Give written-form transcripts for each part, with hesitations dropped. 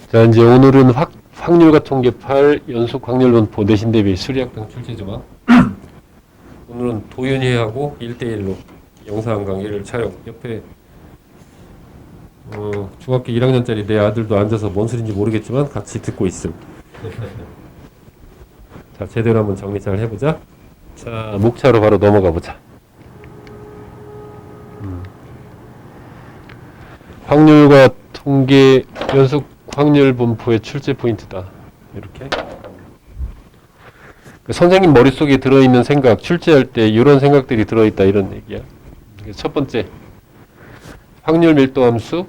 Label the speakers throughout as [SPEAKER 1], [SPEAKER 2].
[SPEAKER 1] 자, 이제 오늘은 확률과 통계 8 연속 확률 분포 내신 대비 수리학당 출제 조항. 오늘은 도윤이하고 1대1로 영상 강의를 촬영. 옆에 중학교 1학년짜리 내 아들도 앉아서 뭔 소리인지 모르겠지만 같이 듣고 있음. 자, 제대로 한번 정리 잘 해보자. 자, 목차로 바로 넘어가 보자. 확률과 통계 연속 확률 분포의 출제 포인트다. 이렇게. 선생님 머릿속에 들어있는 생각, 출제할 때 이런 생각들이 들어있다 이런 얘기야. 첫 번째, 확률 밀도 함수.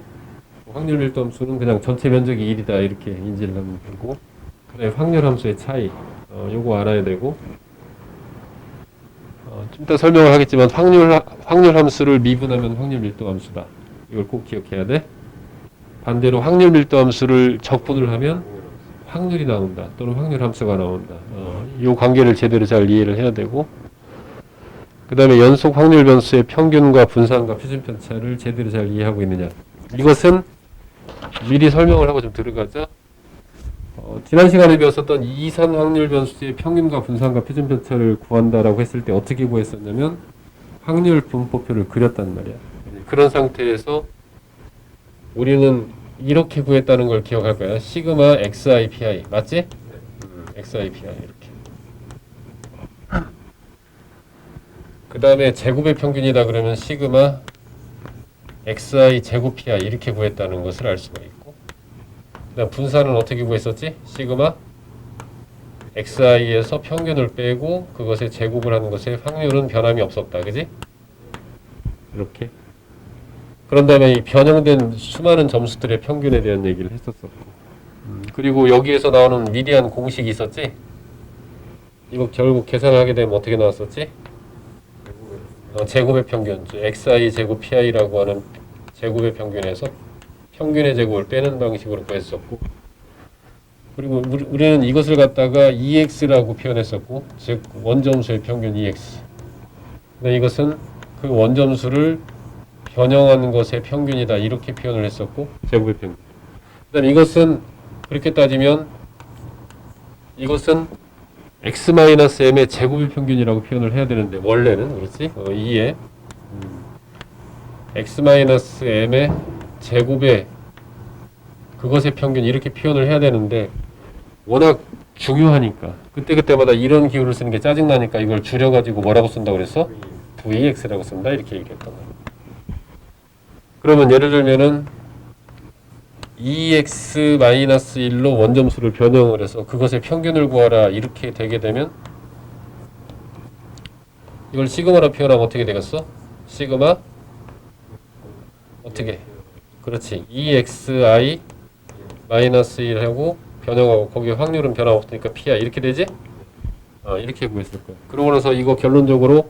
[SPEAKER 1] 확률 밀도 함수는 그냥 전체 면적이 1이다 이렇게 인지를 하면 되고, 그다음에 확률 함수의 차이, 요거 알아야 되고, 좀 이따 설명을 하겠지만 확률 함수를 미분하면 확률 밀도 함수다. 이걸 꼭 기억해야 돼. 반대로 확률 밀도 함수를 적분을 하면 확률이 나온다. 또는 확률 함수가 나온다. 이 관계를 제대로 잘 이해를 해야 되고, 그 다음에 연속 확률 변수의 평균과 분산과 표준 편차를 제대로 잘 이해하고 있느냐. 이것은 미리 설명을 하고 좀 들어가자. 지난 시간에 배웠었던 이산 확률 변수의 평균과 분산과 표준 편차를 구한다라고 했을 때 어떻게 구했었냐면 확률 분포표를 그렸단 말이야. 그런 상태에서 우리는 이렇게 구했다는 걸 기억할 거야. 시그마 XIPI 맞지? XIPI 이렇게. 그 다음에 제곱의 평균이다 그러면 시그마 XI 제곱 PI 이렇게 구했다는 것을 알 수가 있고, 그다음 분산은 어떻게 구했었지? 시그마 XI에서 평균을 빼고 그것의 제곱을 하는 것의 확률은 변함이 없었다, 그지? 이렇게. 그런 다음에 이 변형된 수많은 점수들의 평균에 대한 얘기를 했었었고, 그리고 여기에서 나오는 미리한 공식이 있었지? 이거 결국 계산을 하게 되면 어떻게 나왔었지? 제곱의 평균, xi 제곱 pi라고 하는 제곱의 평균에서 평균의 제곱을 빼는 방식으로 구했었고, 그리고 우리는 이것을 갖다가 ex라고 표현했었고, 즉 원점수의 평균 ex. 근데 이것은 그 원점수를 변형하는 것의 평균이다 이렇게 표현을 했었고, 제곱의 평균. 그다음 이것은 그렇게 따지면 이것은 x-m의 제곱의 평균이라고 표현을 해야 되는데 원래는 그렇지? 2에 x-m의 제곱의 그것의 평균 이렇게 표현을 해야 되는데 워낙 중요하니까 그때그때마다 이런 기호를 쓰는 게 짜증나니까 이걸 줄여가지고 뭐라고 쓴다고 그랬어? VX라고 쓴다 이렇게 얘기했단 말이야. 그러면 예를 들면은 2x-1로 원점수를 변형을 해서 그것의 평균을 구하라 이렇게 되게 되면 이걸 시그마로 표현하면 어떻게 되겠어? 시그마 어떻게? 그렇지. 2xi-1하고 변형하고 거기에 확률은 변화 없으니까 pi 이렇게 되지? 이렇게 구했을 거야. 그러고 나서 이거 결론적으로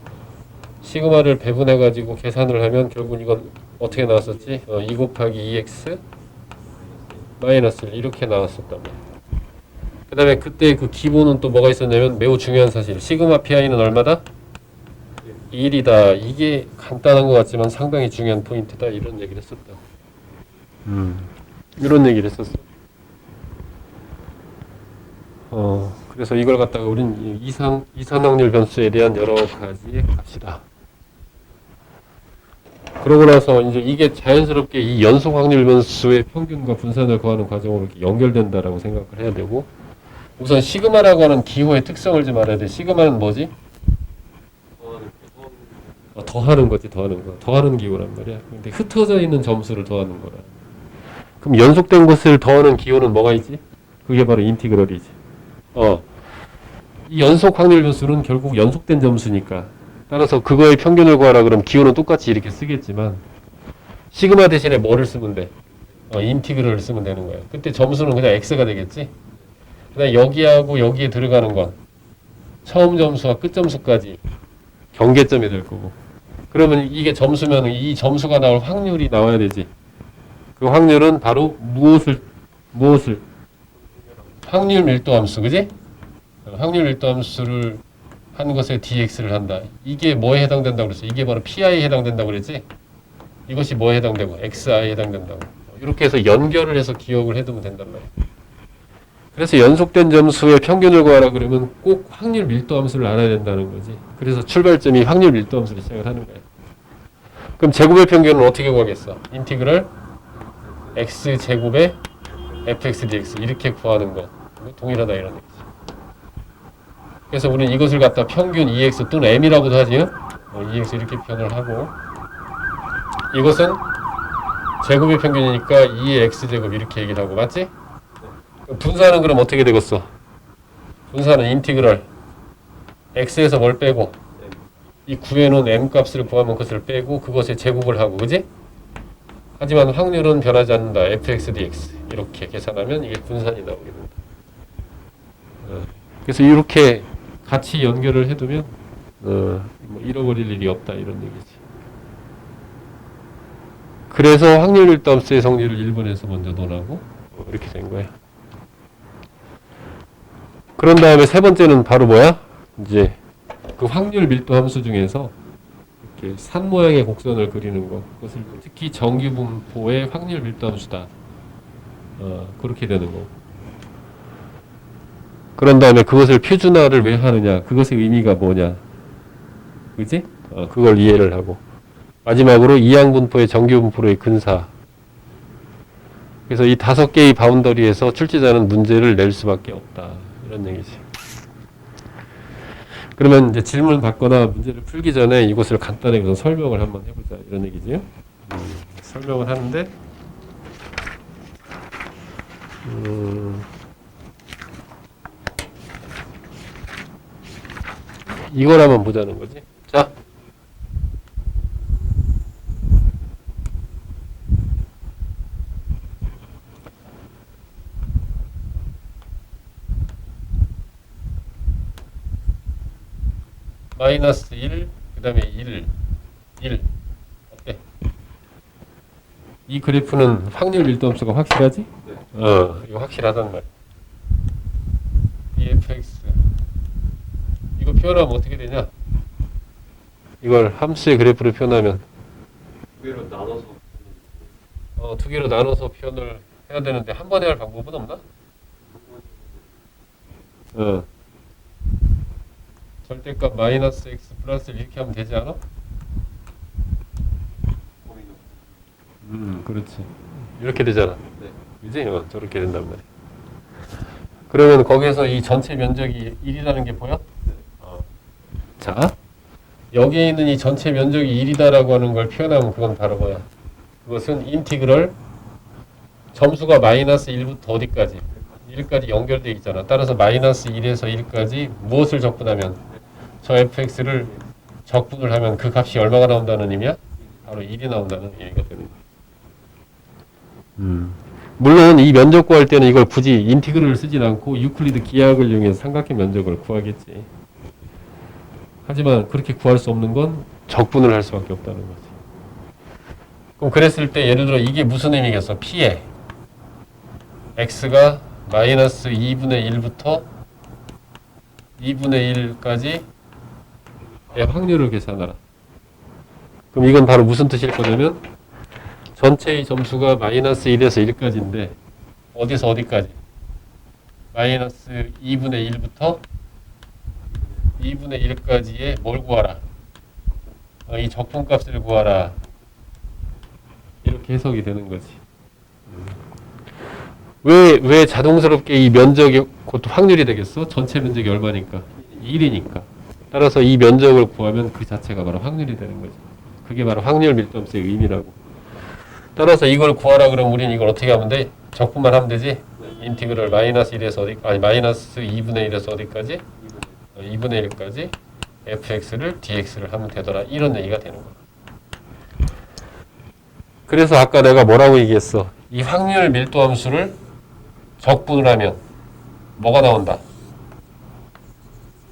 [SPEAKER 1] 시그마를 배분해가지고 계산을 하면 결국 이건 어떻게 나왔었지? 2 곱하기 2x 마이너스 1 이렇게 나왔었단 말이야. 그 다음에 그때 그 기본은 또 뭐가 있었냐면 매우 중요한 사실 시그마 pi는 얼마다? 1이다. 이게 간단한 것 같지만 상당히 중요한 포인트다 이런 얘기를 했었다. 이런 얘기를 했었어. 그래서 이걸 갖다가 우린 이산 확률 변수에 대한 여러 가지 값이다. 그러고 나서 이제 이게 자연스럽게 이 연속 확률 변수의 평균과 분산을 구하는 과정으로 이렇게 연결된다라고 생각을 해야 되고, 우선 시그마라고 하는 기호의 특성을 좀 알아야 돼. 시그마는 뭐지? 더하는 거지, 더하는 거. 더하는 기호란 말이야. 근데 흩어져 있는 점수를 더하는 거라. 그럼 연속된 것을 더하는 기호는 뭐가 있지? 그게 바로 인티그럴이지. 이 연속 확률 변수는 결국 연속된 점수니까. 따라서 그거의 평균을 구하라 그러면 기호는 똑같이 이렇게 쓰겠지만 시그마 대신에 뭐를 쓰면 돼? 인티그럴을 쓰면 되는 거야. 그때 점수는 그냥 x가 되겠지? 그다음 여기하고 여기에 들어가는 건 처음 점수와 끝 점수까지 경계점이 될 거고, 그러면 이게 점수면 이 점수가 나올 확률이 나와야 되지. 그 확률은 바로 무엇을 확률 밀도 함수, 그지? 확률 밀도 함수를 한 것에 dx를 한다. 이게 뭐에 해당된다고 그랬어? 이게 바로 pi에 해당된다고 그랬지? 이것이 뭐에 해당되고? xi에 해당된다고. 이렇게 해서 연결을 해서 기억을 해두면 된단 말이에요. 그래서 연속된 점수의 평균을 구하라 그러면 꼭 확률 밀도 함수를 알아야 된다는 거지. 그래서 출발점이 확률 밀도 함수로 시작을 하는 거예요. 그럼 제곱의 평균은 어떻게 구하겠어? 인티그럴 x제곱의 fx dx 이렇게 구하는 거 동일하다 이런 얘기지. 그래서 우리는 이것을 갖다 평균 EX 또는 M이라고도 하지요. EX 이렇게 표현을 하고 이것은 제곱의 평균이니까 2의 x제곱 이렇게 얘기를 하고 맞지? 분사는 그럼 어떻게 되겠어? 분사는 인티그럴 x에서 뭘 빼고 이 구해놓은 m 값을 구하면 그것을 빼고 그것의 제곱을 하고 그지? 하지만 확률은 변하지 않는다. fx dx 이렇게 계산하면 이게 분산이 나오게 된다. 그래서 이렇게 같이 연결을 해두면 뭐 잃어버릴 일이 없다 이런 얘기지. 그래서 확률 밀도 함수의 성질을 1번에서 먼저 논하고 이렇게 된 거야. 그런 다음에 세 번째는 바로 뭐야? 이제 그 확률 밀도 함수 중에서 이렇게 산 모양의 곡선을 그리는 거. 그것을 특히 정규 분포의 확률 밀도 함수다. 그렇게 되는 거. 그런 다음에 그것을 표준화를 왜 하느냐? 그것의 의미가 뭐냐? 그지? 그걸 이해를 하고. 마지막으로 이항 분포의 정규 분포로의 근사. 그래서 이 5개의 바운더리에서 출제자는 문제를 낼 수밖에 없다. 이런 얘기지. 그러면 이제 질문 받거나 문제를 풀기 전에 이것을 간단하게 우선 설명을 한번 해보자. 이런 얘기지. 설명을 하는데, 이걸 한번 보자는 거지. 자. 마이너스 1, 그 다음에 1. 어때? 이 그래프는 확률 밀도 함수가 확실하지? 네. 이거 확실하단 말이야. fx. 이거 표현하면 어떻게 되냐? 이걸 함수의 그래프로 표현하면
[SPEAKER 2] 두 개로 나눠서
[SPEAKER 1] 두 개로 나눠서 표현을 해야 되는데 한 번에 할 방법은 없나? 절대값 마이너스 x 플러스 이렇게 하면 되지 않아? 그렇지. 이렇게 되잖아.
[SPEAKER 2] 네.
[SPEAKER 1] 그지? 저렇게 된단 말이야. 그러면 거기에서 이 전체 면적이 1이라는 게 보여?
[SPEAKER 2] 네.
[SPEAKER 1] 자, 여기에 있는 이 전체 면적이 1이다라고 하는 걸 표현하면 그건 바로 뭐야? 그것은 인티그럴 점수가 마이너스 1부터 어디까지? 1까지 연결되어 있잖아. 따라서 마이너스 1에서 1까지 무엇을 적분하면 저 fx를 적분을 하면 그 값이 얼마가 나온다는 의미야? 바로 1이 나온다는 얘기가 되는 거야. 물론 이 면적 구할 때는 이걸 굳이 인티그럴을 쓰진 않고 유클리드 기하학을 이용해서 삼각형 면적을 구하겠지. 하지만 그렇게 구할 수 없는 건 적분을 할 수밖에 없다는 거지. 그럼 그랬을 때 예를 들어 이게 무슨 의미겠어? p에 x가 마이너스 2분의 1부터 2분의 1까지 의 확률을 계산하라. 그럼 이건 바로 무슨 뜻일 거냐면 전체의 점수가 마이너스 1에서 1까지인데 어디서 어디까지? 마이너스 2분의 1부터 2분의 1까지의 뭘 구하라? 이 적분값을 구하라. 이렇게 해석이 되는 거지. 왜 자동스럽게 이 면적이 곧 확률이 되겠어? 전체 면적이 얼마니까? 1이니까. 따라서 이 면적을 구하면 그 자체가 바로 확률이 되는 거지. 그게 바로 확률 밀도함수의 의미라고. 따라서 이걸 구하라 그러면 우리는 이걸 어떻게 하면 돼? 적분만 하면 되지? 인티그럴 마이너스 1에서 어디, 아니 마이너스 2분의 1에서 어디까지? 2분의 1까지 fx를 dx를 하면 되더라. 이런 얘기가 되는 거야. 그래서 아까 내가 뭐라고 얘기했어? 이 확률 밀도함수를 적분을 하면 뭐가 나온다?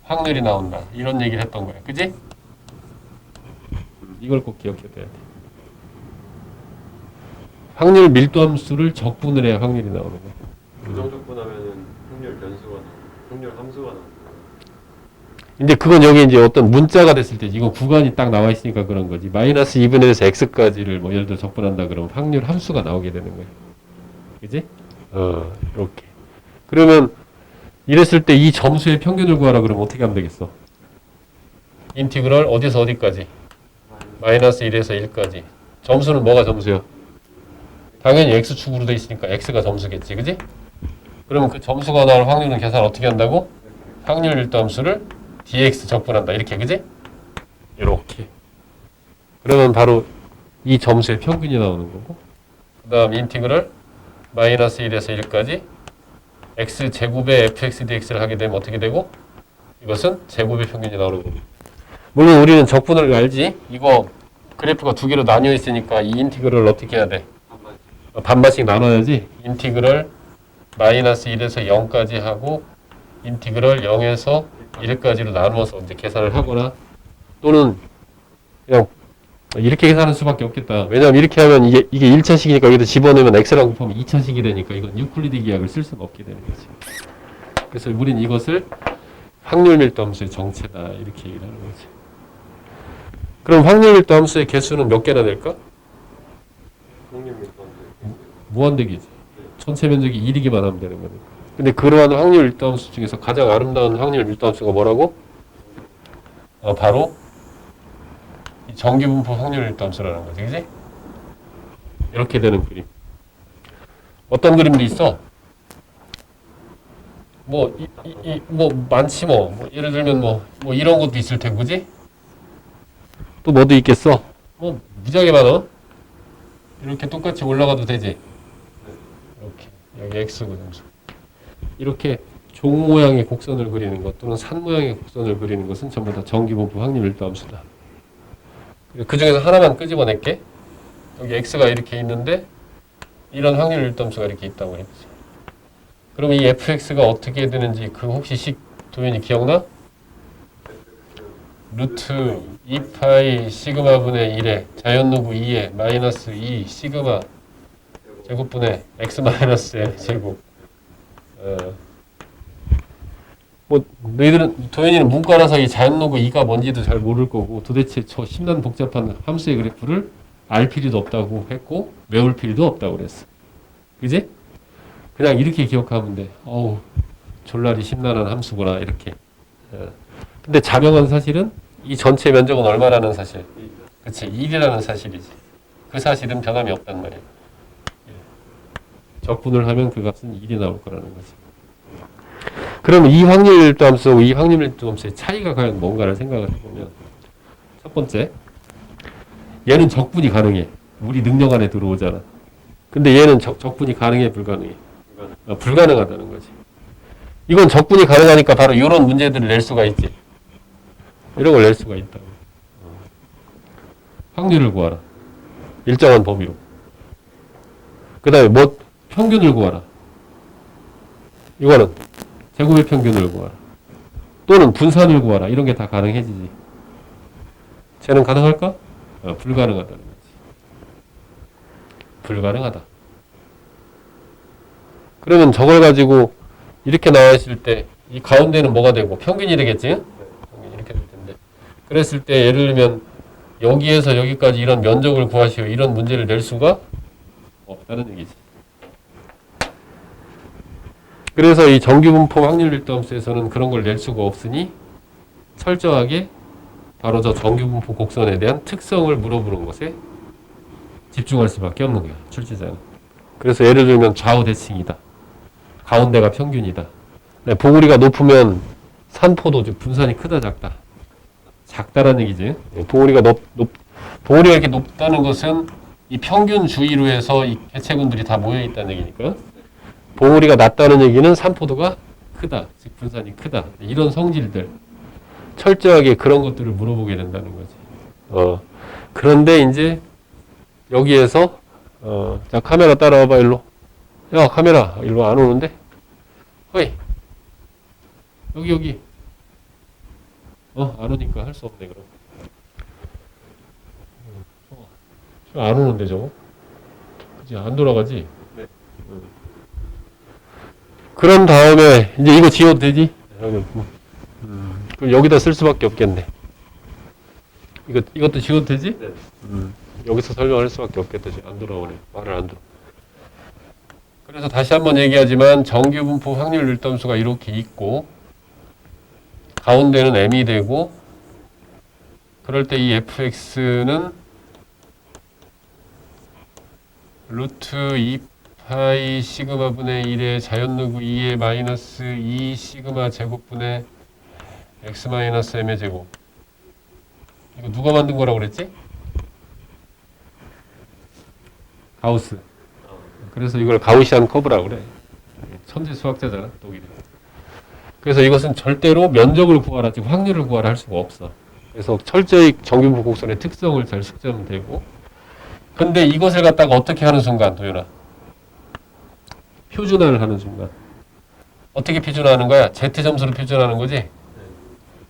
[SPEAKER 1] 확률이 나온다. 이런 얘기를 했던 거야. 그지? 이걸 꼭 기억해둬야 돼. 확률 밀도함수를 적분을 해야 확률이 나오는 거야.
[SPEAKER 2] 부정적분하면은 확률 변수가 나오고 확률 함수가 나오고
[SPEAKER 1] 근데 그건 여기 이제 어떤 문자가 됐을 때 이거 구간이 딱 나와 있으니까 그런 거지. 마이너스 2분의 1에서 x까지를 뭐 예를 들어 적분한다 그러면 확률 함수가 나오게 되는 거야. 그지? 이렇게. 그러면 이랬을 때 이 점수의 평균을 구하라 그러면 어떻게 하면 되겠어? 인티그럴 어디서 어디까지? 마이너스 1에서 1까지. 점수는 뭐가 점수야? 당연히 x축으로 돼 있으니까 x가 점수겠지. 그지? 그러면 그 점수가 나올 확률은 계산 어떻게 한다고? 확률 밀도함수를 dx 적분한다. 이렇게. 그지? 이렇게. 그러면 바로 이 점수의 평균이 나오는 거고, 그 다음 인티그럴 마이너스 1에서 1까지 x제곱의 fx dx를 하게 되면 어떻게 되고, 이것은 제곱의 평균이 나오는 거고. 물론 우리는 적분을 알지? 이거 그래프가 두 개로 나뉘어 있으니까 이 인티그럴을 어떻게 해야 돼? 반반씩 나눠야지. 인티그럴 마이너스 1에서 0까지 하고 인티그럴 0에서 1까지로 나누어서 이제 계산을 하거나, 또는 그냥 이렇게 계산할 수밖에 없겠다. 왜냐하면 이렇게 하면 이게 1차식이니까 여기다 집어넣으면 x랑 곱하면 2차식이 되니까 이건 유클리드 기하학을 쓸 수가 없게 되는 거지. 그래서 우린 이것을 확률 밀도 함수의 정체다 이렇게 얘기를 하는 거지. 그럼 확률 밀도 함수의 개수는 몇 개나 될까? 무한대기지. 전체 면적이 1이기만 하면 되는 거니까. 근데 그러한 확률 밀도 함수 중에서 가장 아름다운 확률 밀도 함수가 뭐라고? 바로 이 정기분포 확률 밀도 함수라는 거지. 그지? 이렇게 되는 그림. 어떤 그림도 있어? 뭐 많지 뭐. 예를 들면 뭐 이런 것도 있을 테고. 그지? 또 뭐도 있겠어? 뭐 무지하게 많아. 이렇게 똑같이 올라가도 되지. 이렇게 여기 x고 점수. 이렇게 종 모양의 곡선을 그리는 것 또는 산 모양의 곡선을 그리는 것은 전부 다 정기분포 확률 밀도 함수다. 그 중에서 하나만 끄집어낼게. 여기 x가 이렇게 있는데 이런 확률 밀도 함수가 이렇게 있다고 했지. 그럼 이 fx가 어떻게 되는지 그 혹시 식 도현이 기억나? 루트 2파이 시그마 분의 1에 자연노구 2에 마이너스 2 시그마 제곱분의 x 마이너스 l 제곱. 뭐 너희들은 도현이는 문과라서 이 자연노구 2가 뭔지도 잘 모를 거고 도대체 저 심난 복잡한 함수의 그래프를 알 필요도 없다고 했고 외울 필요도 없다고 그랬어. 그지? 그냥 이렇게 기억하면 돼. 어우 졸라리 심란한 함수구나 이렇게. 근데 자명한 사실은 이 전체 면적은 얼마라는 사실. 그치, 1이라는 사실이지. 그 사실은 변함이 없단 말이야. 적분을 하면 그 값은 1이 나올 거라는 거지. 그럼 이 확률 밀도 함수하고 이 확률 밀도 함수의 차이가 과연 뭔가를 생각을 해보면, 첫 번째, 얘는 적분이 가능해. 우리 능력 안에 들어오잖아. 근데 얘는 적분이 가능해, 불가능해? 불가능하다는 거지. 이건 적분이 가능하니까 바로 이런 문제들을 낼 수가 있지. 이런 걸 낼 수가 있다고. 확률을 구하라. 일정한 범위로. 그 다음에 뭐 평균을 구하라. 이거는 제곱의 평균을 구하라. 또는 분산을 구하라. 이런 게 다 가능해지지. 쟤는 가능할까? 불가능하다는 거지. 불가능하다. 그러면 저걸 가지고 이렇게 나와 있을 때 이 가운데는 뭐가 되고 평균이 되겠지? 이렇게 될 텐데. 그랬을 때 예를 들면 여기에서 여기까지 이런 면적을 구하시오. 이런 문제를 낼 수가 없다는 얘기지. 그래서 이 정규분포 확률 밀도 함수에서는 그런 걸 낼 수가 없으니 철저하게 바로 저 정규분포 곡선에 대한 특성을 물어보는 것에 집중할 수밖에 없는 거야, 출제자는. 그래서 예를 들면 좌우 대칭이다. 가운데가 평균이다. 봉우리가 높으면 산포도 분산이 크다 작다. 작다라는 얘기지. 봉우리가 봉우리가 이렇게 높다는 것은 이 평균 주위로 해서 이 개체군들이 다 모여 있다는 얘기니까. 봉우리가 낮다는 얘기는 산포도가 크다, 즉 분산이 크다. 이런 성질들, 철저하게 그런 것들을 물어보게 된다는 거지. 그런데 이제 여기에서 자 카메라 따라와봐 일로. 야 카메라 일로 안 오는데? 허이 여기 안 오니까 할 수 없네 그럼. 안 오는데 저거? 그치 안 돌아가지?
[SPEAKER 2] 네.
[SPEAKER 1] 그런 다음에 이제 이거 지워도 되지? 그럼 여기다 쓸 수밖에 없겠네. 이것도 지워도 되지?
[SPEAKER 2] 네.
[SPEAKER 1] 여기서 설명할 수밖에 없겠다. 안 돌아오네. 말을 안 들어. 그래서 다시 한번 얘기하지만 정규 분포 확률 밀도함수가 이렇게 있고 가운데는 m이 되고 그럴 때 이 fx는 루트 2파이 시그마분의 1의 자연누구 2의 마이너스 2 시그마 제곱분의 x 마이너스 m의 제곱. 이거 누가 만든 거라고 그랬지? 가우스. 그래서 이걸 가우시안 커브라고 그래. 천재 수학자잖아, 독일이. 그래서 이것은 절대로 면적을 구하라, 즉 확률을 구하라 할 수가 없어. 그래서 철저히 정규분포 곡선의 특성을 잘 숙지하면 되고. 근데 이것을 갖다가 어떻게 하는 순간, 도윤아? 표준화를 하는 순간. 어떻게 표준화하는 거야? Z 점수로 표준화하는 거지?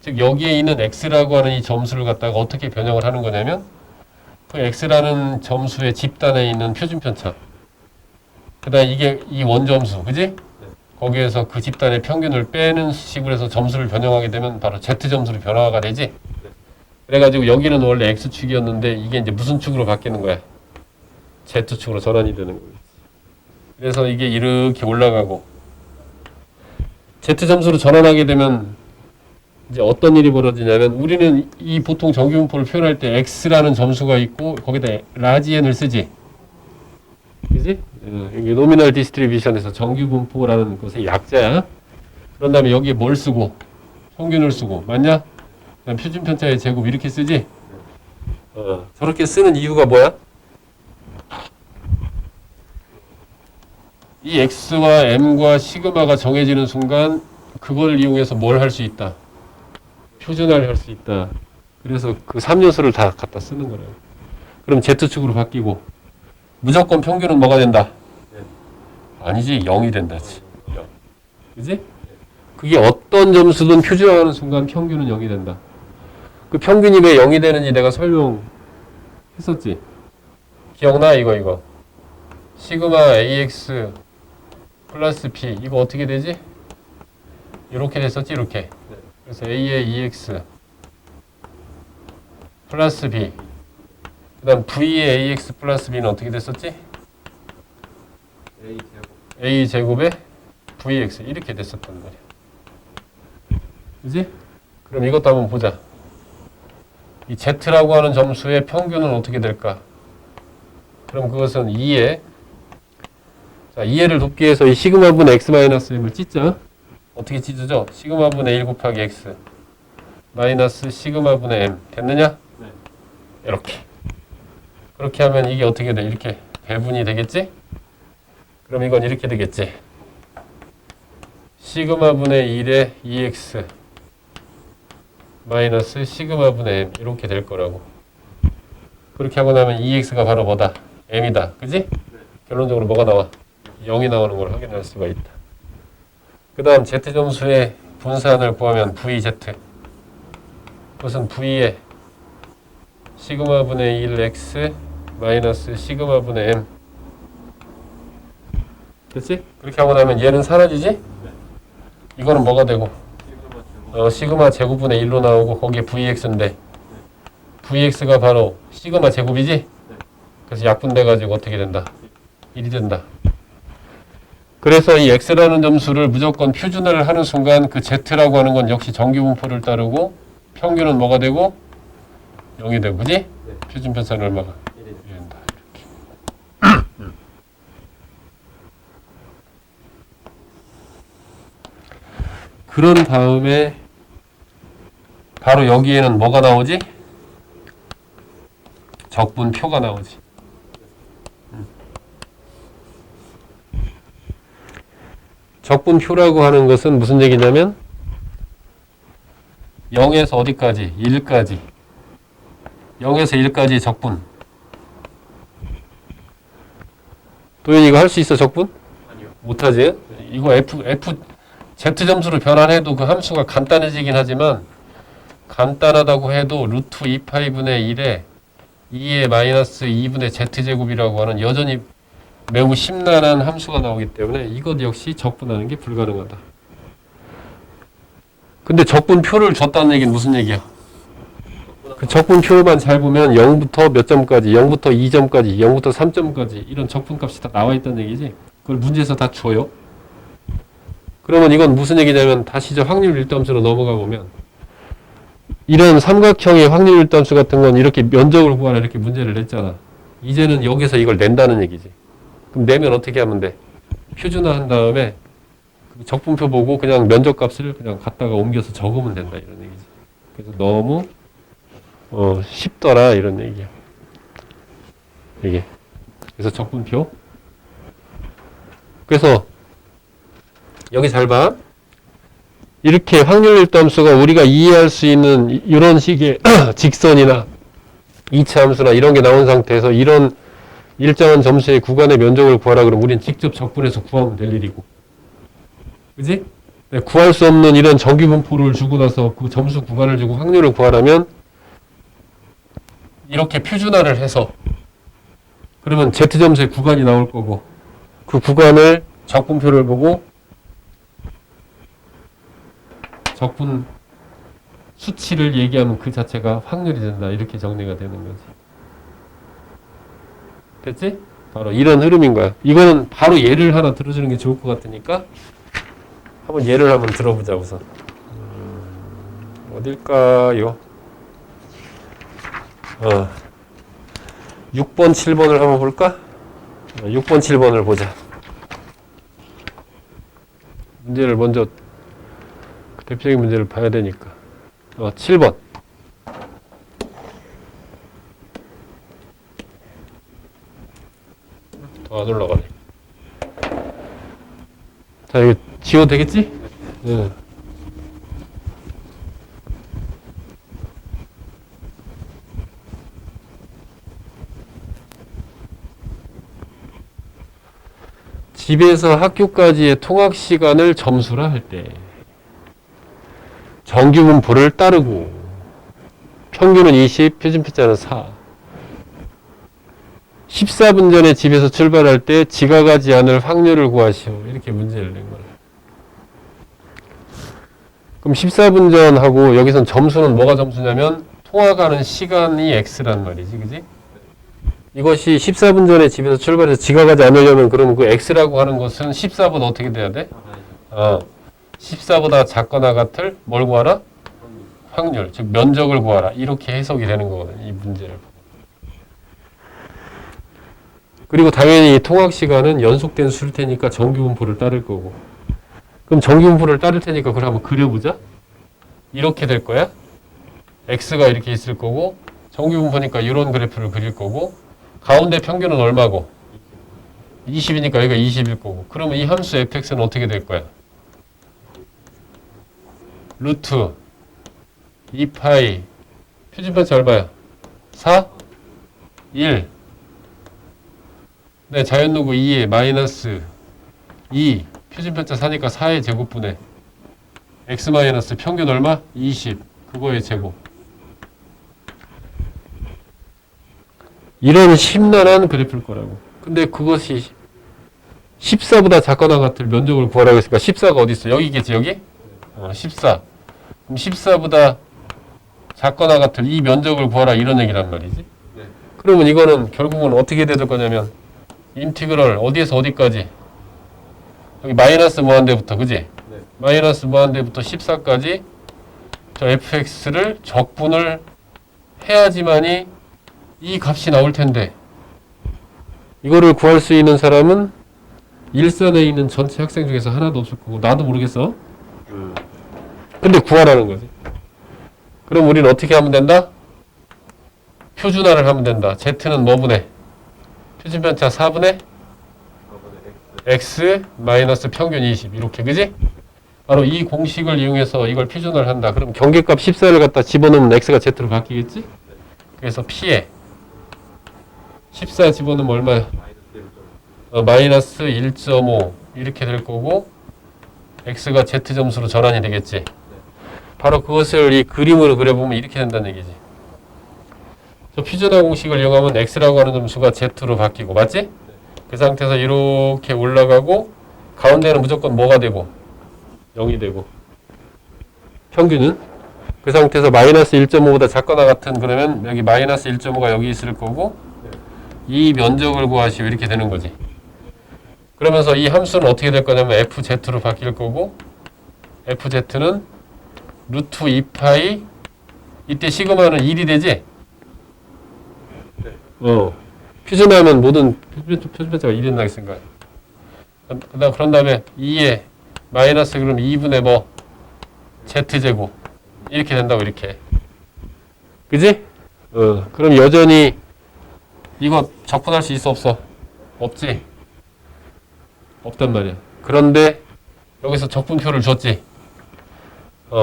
[SPEAKER 1] 즉 여기에 있는 x라고 하는 이 점수를 갖다가 어떻게 변형을 하는 거냐면 그 x라는 점수의 집단에 있는 표준 편차. 그다음 이게 이 원점수, 그지? 거기에서 그 집단의 평균을 빼는 식으로 해서 점수를 변형하게 되면 바로 z 점수로 변화가 되지. 그래가지고 여기는 원래 x축이었는데 이게 이제 무슨 축으로 바뀌는 거야? z축으로 전환이 되는 거예요. 그래서 이게 이렇게 올라가고 z점수로 전환하게 되면 이제 어떤 일이 벌어지냐면 우리는 이 보통 정규분포를 표현할 때 x라는 점수가 있고 거기다 라지 n을 쓰지. 그지? 이게 노미널 디스트리뷰션에서 정규분포라는 것의 약자야. 그런 다음에 여기에 뭘 쓰고 평균을 쓰고 맞냐? 그다음 표준편차의 제곱 이렇게 쓰지? 저렇게 쓰는 이유가 뭐야? 이 x와 m과 시그마가 정해지는 순간 그걸 이용해서 뭘 할 수 있다? 표준화를 할 수 있다. 그래서 그 3요소를 다 갖다 쓰는 거예요. 그럼 Z축으로 바뀌고 무조건 평균은 뭐가 된다? 아니지, 0이 된다. 0. 그지? 그게 어떤 점수든 표준화하는 순간 평균은 0이 된다. 그 평균이 왜 0이 되는지 내가 설명했었지. 기억나? 이거. 시그마 AX 플러스 B 이거 어떻게 되지? 이렇게 됐었지, 이렇게. 그래서 A의 EX 플러스 B 그 다음 V의 AX 플러스 B는 어떻게 됐었지? A 제곱에 VX 이렇게 됐었단 말이야. 그지? 그럼 이것도 한번 보자. 이 Z라고 하는 점수의 평균은 어떻게 될까? 그럼 그것은 2에 자, 2를 돕기 위해서 이 시그마분의 X-M을 찢자. 어떻게 찢어져? 시그마분의 1 곱하기 X 마이너스 시그마분의 M 됐느냐? 네. 이렇게. 그렇게 하면 이게 어떻게 돼? 이렇게 배분이 되겠지? 그럼 이건 이렇게 되겠지? 시그마분의 1의 2X 마이너스 시그마분의 M 이렇게 될 거라고. 그렇게 하고 나면 2X가 바로 뭐다? M이다. 그지? 네. 결론적으로 뭐가 나와? 0이 나오는 걸 확인할 수가 있다. 그 다음 Z점수의 분산을 구하면 VZ 그것은 V의 시그마분의 1X 마이너스 시그마분의 M 됐지? 그렇게 하고 나면 얘는 사라지지? 이거는 뭐가 되고? 시그마 제곱분의 1로 나오고 거기에 VX인데 VX가 바로 시그마 제곱이지? 그래서 약분돼가지고 어떻게 된다? 1이 된다. 그래서 이 x라는 점수를 무조건 표준화를 하는 순간 그 z라고 하는 건 역시 정규분포를 따르고 평균은 뭐가 되고 0이 되고 그지? 네. 표준편차는 얼마가? 1이 된다. 이렇게. 그런 다음에 바로 여기에는 뭐가 나오지? 적분표가 나오지. 적분표라고 하는 것은 무슨 얘기냐면 0에서 어디까지? 1까지 0에서 1까지 적분. 도현이 이거 할 수 있어 적분?
[SPEAKER 2] 아니요.
[SPEAKER 1] 못하지? 이거 Z점수로 변환해도 그 함수가 간단해지긴 하지만 간단하다고 해도 루트 2파이분의 1에 2의 마이너스 2분의 Z제곱이라고 하는 여전히 매우 심란한 함수가 나오기 때문에 이것 역시 적분하는 게 불가능하다. 근데 적분표를 줬다는 얘기는 무슨 얘기야? 그 적분표만 잘 보면 0부터 몇 점까지, 0부터 2점까지, 0부터 3점까지 이런 적분값이 다 나와 있다는 얘기지. 그걸 문제에서 다 줘요. 그러면 이건 무슨 얘기냐면 다시 저 확률 밀도함수로 넘어가 보면 이런 삼각형의 확률 밀도함수 같은 건 이렇게 면적을 구하라 이렇게 문제를 냈잖아. 이제는 여기서 이걸 낸다는 얘기지. 그럼 내면 어떻게 하면 돼? 표준화한 다음에 적분표 보고 그냥 면적값을 그냥 갖다가 옮겨서 적으면 된다 이런 얘기지. 그래서 너무 쉽더라 이런 얘기야. 이게. 그래서 적분표. 그래서 여기 잘 봐. 이렇게 확률 밀도함수가 우리가 이해할 수 있는 이런 식의 직선이나 이차 함수나 이런 게 나온 상태에서 이런 일정한 점수의 구간의 면적을 구하라 그러면 우리는 직접 적분해서 구하면 될 일이고. 그지? 네, 구할 수 없는 이런 정규분포를 주고 나서 그 점수 구간을 주고 확률을 구하라면 이렇게 표준화를 해서 그러면 Z점수의 구간이 나올 거고 그 구간을 적분표를 보고 적분 수치를 얘기하면 그 자체가 확률이 된다. 이렇게 정리가 되는 거지. 됐지? 바로 이런 흐름인 거야. 이거는 바로 예를 하나 들어주는 게 좋을 것 같으니까 한번 예를 한번 들어보자 우선. 어딜까요? 6번, 7번을 한번 볼까? 6번, 7번을 보자. 문제를 먼저 대표적인 문제를 봐야 되니까. 7번. 더 안 올라가네. 자, 이거 지워도 되겠지? 네. 집에서 학교까지의 통학 시간을 점수라 할 때 정규분포를 따르고 평균은 20, 표준표자는 4. 14분 전에 집에서 출발할 때 지각하지 않을 확률을 구하시오. 이렇게 문제를 낸 거예요. 그럼 14분 전하고 여기선 점수는 뭐가 점수냐면 통학하는 시간이 x란 말이지. 그지? 이것이 14분 전에 집에서 출발해서 지각하지 않으려면 그러면 그 x라고 하는 것은 14보다 어떻게 돼야 돼? 14보다 작거나 같을 뭘 구하라? 확률, 즉 면적을 구하라. 이렇게 해석이 되는 거거든. 이 문제를. 그리고 당연히 이 통학 시간은 연속된 수일 테니까 정규분포를 따를 거고. 그럼 정규분포를 따를 테니까 그걸 한번 그려보자. 이렇게 될 거야. x가 이렇게 있을 거고 정규분포니까 이런 그래프를 그릴 거고 가운데 평균은 얼마고? 20이니까 여기가 20일 거고. 그러면 이 함수 fx는 어떻게 될 거야? 루트 2파이 표준편차 얼마야? 4? 1 네, 자연누구 2에 마이너스 2 표준편차 4니까 4의 제곱분에 x 마이너스 평균 얼마? 20 그거의 제곱. 이런 심란한 그래프일 거라고. 근데 그것이 14보다 작거나 같을 면적을 구하라고 했으니까 14가 어디 있어? 여기겠지 여기? 14. 그럼 14보다 작거나 같을 이 면적을 구하라 이런 얘기란 말이지. 네. 그러면 이거는 결국은 어떻게 될 거냐면 인티그럴 어디에서 어디까지? 여기 마이너스 무한대부터 그지? 네. 마이너스 무한대부터 14까지 저 fx를 적분을 해야지만이 이 값이 나올 텐데 이거를 구할 수 있는 사람은 일선에 있는 전체 학생 중에서 하나도 없을 거고 나도 모르겠어. 근데 구하라는 거지. 그럼 우리는 어떻게 하면 된다? 표준화를 하면 된다. z는 뭐 분의? 표준편차 4분의 x 마이너스 평균 20 이렇게 그지? 바로 이 공식을 이용해서 이걸 표준화를 한다. 그럼 경계값 14를 갖다 집어넣으면 x가 z로 바뀌겠지? 그래서 p에 14 집어넣으면 얼마야? 마이너스 1.5 이렇게 될 거고 x가 z점수로 전환이 되겠지. 바로 그것을 이 그림으로 그려보면 이렇게 된다는 얘기지. 저 표준화 공식을 이용하면 x라고 하는 점수가 z로 바뀌고 맞지? 그 상태에서 이렇게 올라가고 가운데는 무조건 뭐가 되고 0이 되고 평균은. 그 상태에서 마이너스 1.5보다 작거나 같은 그러면 여기 마이너스 1.5가 여기 있을 거고 이 면적을 구하시오 이렇게 되는 거지. 그러면서 이 함수는 어떻게 될 거냐면 fz로 바뀔 거고 fz는 루트 2파이 이때 시그마는 1이 되지? 표준하면 모든 표준편차가 1이 된다고 생각해. 그런 다음에 2에 마이너스 그럼 2분의 뭐 z제곱 이렇게 된다고 이렇게. 그지? 그럼 여전히 이거 적분할 수 있어 없어? 없지? 없단 말이야. 그런데 여기서 적분표를 줬지.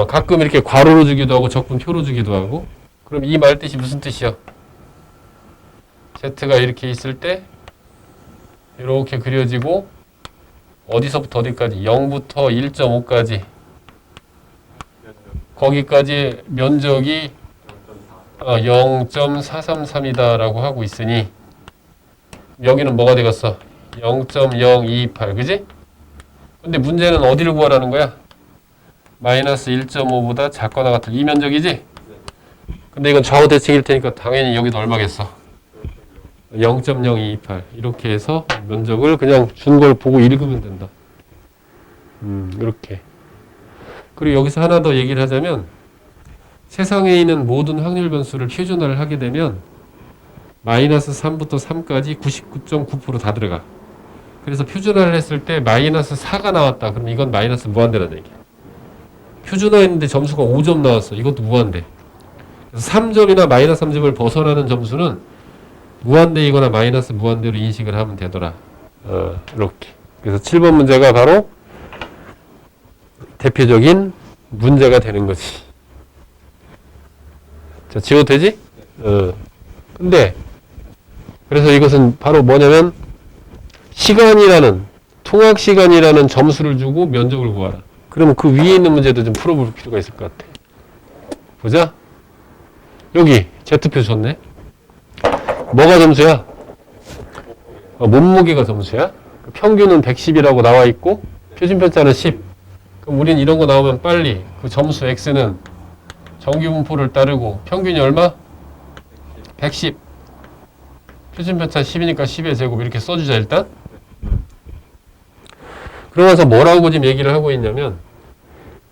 [SPEAKER 1] 가끔 이렇게 괄호로 주기도 하고 적분표로 주기도 하고. 그럼 이 말 뜻이 무슨 뜻이야? z가 이렇게 있을 때 이렇게 그려지고 어디서부터 어디까지? 0부터 1.5까지 거기까지 면적이 0.433이다 라고 하고 있으니 여기는 뭐가 되겠어? 0.028 그지? 근데 문제는 어디를 구하라는 거야? 마이너스 1.5보다 작거나 같은 이 면적이지? 근데 이건 좌우 대칭일 테니까 당연히 여기도 얼마겠어? 0.028 이렇게 해서 면적을 그냥 준 걸 보고 읽으면 된다. 이렇게. 그리고 여기서 하나 더 얘기를 하자면 세상에 있는 모든 확률 변수를 표준화를 하게 되면 마이너스 3부터 3까지 99.9% 다 들어가. 그래서 표준화를 했을 때 마이너스 4가 나왔다. 그럼 이건 마이너스 무한대라는 얘기야. 표준화했는데 점수가 5점 나왔어. 이것도 무한대. 그래서 3점이나 마이너스 3점을 벗어나는 점수는 무한대이거나 마이너스 무한대로 인식을 하면 되더라. 이렇게. 그래서 7번 문제가 바로 대표적인 문제가 되는 거지. 자, 지워도 되지? 근데 그래서 이것은 바로 뭐냐면 시간이라는 통학 시간이라는 점수를 주고 면적을 구하라. 그러면 그 위에 있는 문제도 좀 풀어볼 필요가 있을 것 같아. 보자. 여기 Z표 줬네. 뭐가 점수야? 몸무게가 점수야. 평균은 110이라고 나와 있고 표준편차는 10. 그럼 우린 이런 거 나오면 빨리 그 점수 X는 정규분포를 따르고 평균이 얼마? 110. 표준편차 10이니까 10의 제곱 이렇게 써주자 일단. 그러면서 뭐라고 지금 얘기를 하고 있냐면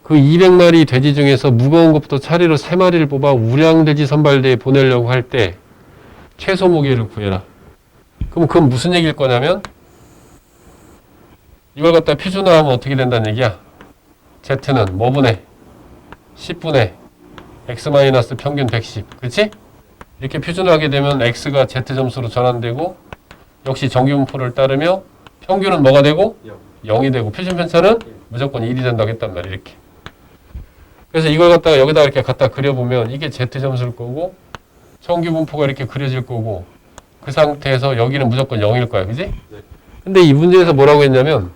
[SPEAKER 1] 그 200마리 돼지 중에서 무거운 것부터 차례로 3마리를 뽑아 우량돼지 선발대에 보내려고 할 때 최소 무게를 구해라. 그럼 그건 무슨 얘기일 거냐면 이걸 갖다 표준화하면 어떻게 된다는 얘기야? Z는 뭐분의 10분의 X- 평균 110. 그렇지? 이렇게 표준화하게 되면 X가 Z 점수로 전환되고 역시 정규분포를 따르며 평균은 뭐가 되고? 0이 되고 표준편차는 무조건 1이 된다고 했단 말이야. 이렇게. 그래서 이걸 갖다가 여기다 이렇게 갖다 그려보면 이게 Z 점수일 거고 정규분포가 이렇게 그려질 거고 그 상태에서 여기는 무조건 0일 거야. 그지? 근데 이 문제에서 뭐라고 했냐면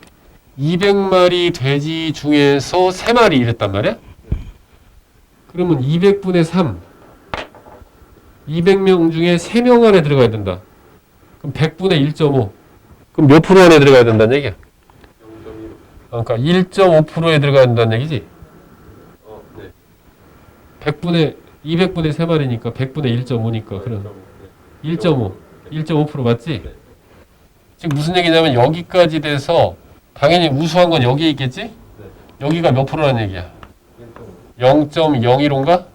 [SPEAKER 1] 200마리 돼지 중에서 3마리 이랬단 말이야? 그러면 200분의 3 200명 중에 3명 안에 들어가야 된다. 그럼 100분의 1.5 그럼 몇 프로 안에 들어가야 된다는 얘기야? 그러니까 1.5%에 들어가야 된다는 얘기지? 200분의 3마리니까 100분의 1.5니까 그럼 1.5 맞지? 지금 무슨 얘기냐면 여기까지 돼서 당연히 우수한 건 여기에 있겠지? 여기가 몇 프로라는 얘기야? 0.01호인가?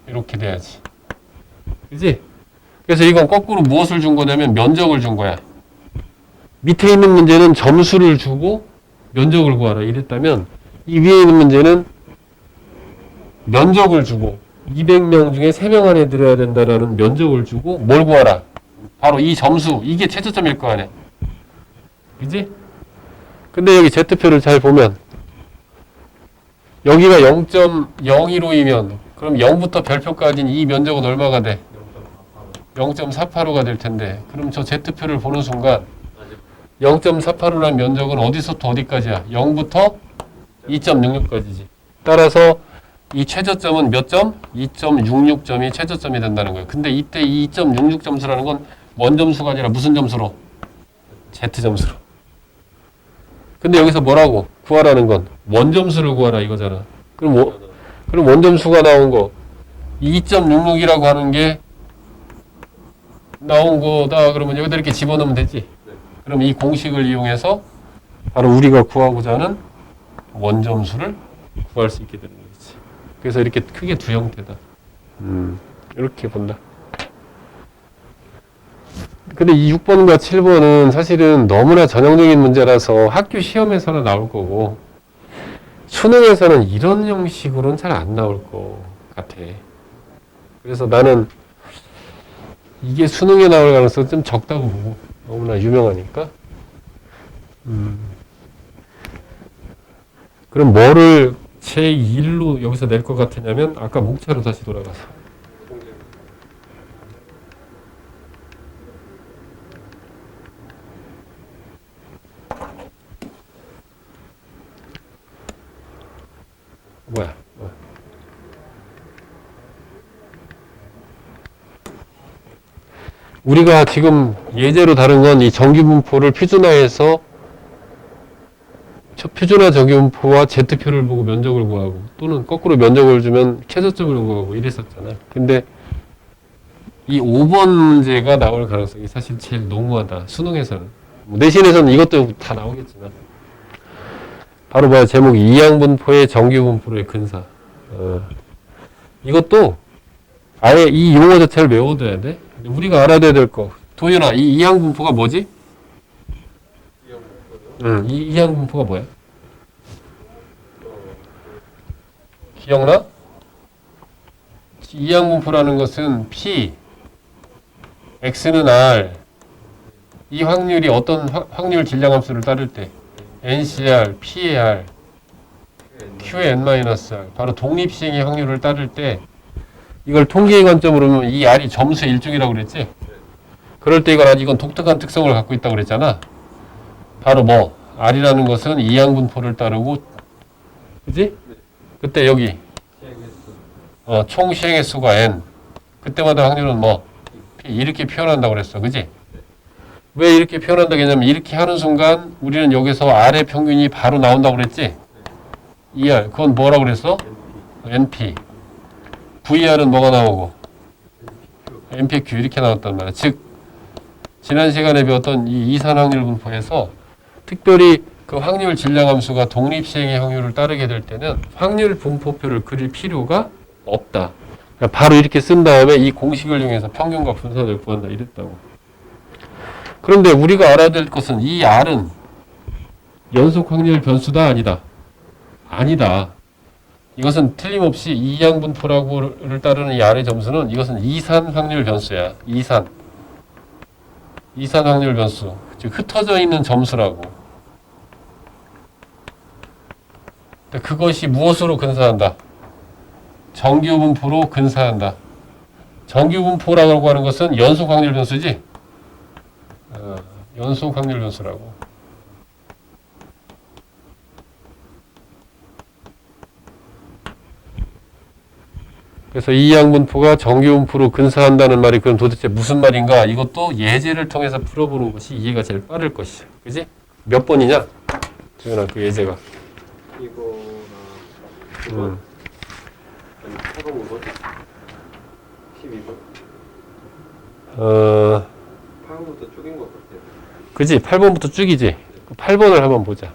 [SPEAKER 1] 이렇게 돼야지. 그지? 그래서 이건 거꾸로 무엇을 준 거냐면 면적을 준 거야. 밑에 있는 문제는 점수를 주고 면적을 구하라 이랬다면 이 위에 있는 문제는 면적을 주고 200명 중에 3명 안에 들어야 된다라는 면적을 주고 뭘 구하라? 바로 이 점수, 이게 최저점일 거 아니야. 그지? 근데 여기 Z표를 잘 보면 여기가 0.01호이면 그럼 0부터 별표까지는 이 면적은 얼마가 돼? 0.485가 될 텐데 그럼 저 Z표를 보는 순간 0.485라는 면적은 어디서부터 어디까지야? 0부터 2.66까지지. 따라서 이 최저점은 몇 점? 2.66점이 최저점이 된다는 거예요. 근데 이때 이 2.66 점수라는 건 원 점수가 아니라 무슨 점수로? Z 점수로. 근데 여기서 뭐라고? 구하라는 건 원 점수를 구하라 이거잖아. 그럼 그럼 원점수가 나온 거 2.66이라고 하는 게 나온 거다. 그러면 여기다 이렇게 집어넣으면 되지. 그럼 이 공식을 이용해서 바로 우리가 구하고자 하는 원점수를 구할 수 있게 되는 거지. 그래서 이렇게 크게 두 형태다. 이렇게 본다. 근데 이 6번과 7번은 사실은 너무나 전형적인 문제라서 학교 시험에서는 나올 거고 수능에서는 이런 형식으로는 잘 안 나올 것 같아. 그래서 나는 이게 수능에 나올 가능성이 좀 적다고 보고 너무나 유명하니까. 그럼 뭐를 제1로 여기서 낼 것 같으냐면 아까 목차로 다시 돌아가서 뭐야? 우리가 지금 예제로 다룬 건 이 정규분포를 표준화해서 표준화 정규분포와 Z표를 보고 면적을 구하고 또는 거꾸로 면적을 주면 최저점을 구하고 이랬었잖아. 근데 이 5번 문제가 나올 가능성이 사실 제일 농후하다. 수능에서는. 내신에서는 이것도 다 나오겠지만. 바로 뭐야? 제목이 이항분포의 정규분포의 근사. 이것도 아예 이 용어 자체를 외워둬야 돼. 우리가 알아둬야 될 거. 도윤아, 이 이항분포가 뭐지? 이 이항분포가 뭐야? 기억나? 이항분포라는 것은 P, X는 R, 이 확률이 어떤 확률 질량함수를 따를 때 NCR, PAR, QN-R 바로 독립시행의 확률을 따를 때 이걸 통계의 관점으로 보면 이 R이 점수의 일종이라고 그랬지? 그럴 때 이건 독특한 특성을 갖고 있다고 그랬잖아. 바로 뭐 R이라는 것은 이항분포를 따르고 그지? 그때 여기 총 시행의 수가 N 그때마다 확률은 뭐 P 이렇게 표현한다고 그랬어. 그지? 왜 이렇게 표현한다고 했냐면 이렇게 하는 순간 우리는 여기서 R의 평균이 바로 나온다고 그랬지? ER 그건 뭐라고 그랬어? NP VR은 뭐가 나오고 NPQ 이렇게 나왔단 말이야. 즉 지난 시간에 배웠던 이 이산 확률 분포에서 특별히 그 확률 질량함수가 독립시행의 확률을 따르게 될 때는 확률 분포표를 그릴 필요가 없다. 그러니까 바로 이렇게 쓴 다음에 이 공식을 이용해서 평균과 분산을 구한다 이랬다고. 그런데 우리가 알아야 될 것은 이 R은 연속 확률 변수다 아니다. 아니다. 이것은 틀림없이 이항분포라고를 따르는 이 R의 점수는 이것은 이산 확률 변수야. 이산 확률 변수. 즉 흩어져 있는 점수라고. 그것이 무엇으로 근사한다? 정규분포로 근사한다. 정규분포라고 하는 것은 연속 확률 변수지? 연속 확률 변수라고. 그래서 이항분포가 정규분포로 근사한다는 말이 그럼 도대체 무슨 말인가? 이것도 예제를 통해서 풀어보는 것이 이해가 제일 빠를 것이야. 그지? 몇 번이냐? 주연아, 그 예제가.
[SPEAKER 2] 이거나 9번 아니 8번 5번 12번 8번부터 쪼갠 것 같아요.
[SPEAKER 1] 그지? 8번부터 쭉이지? 8번을 한번 보자.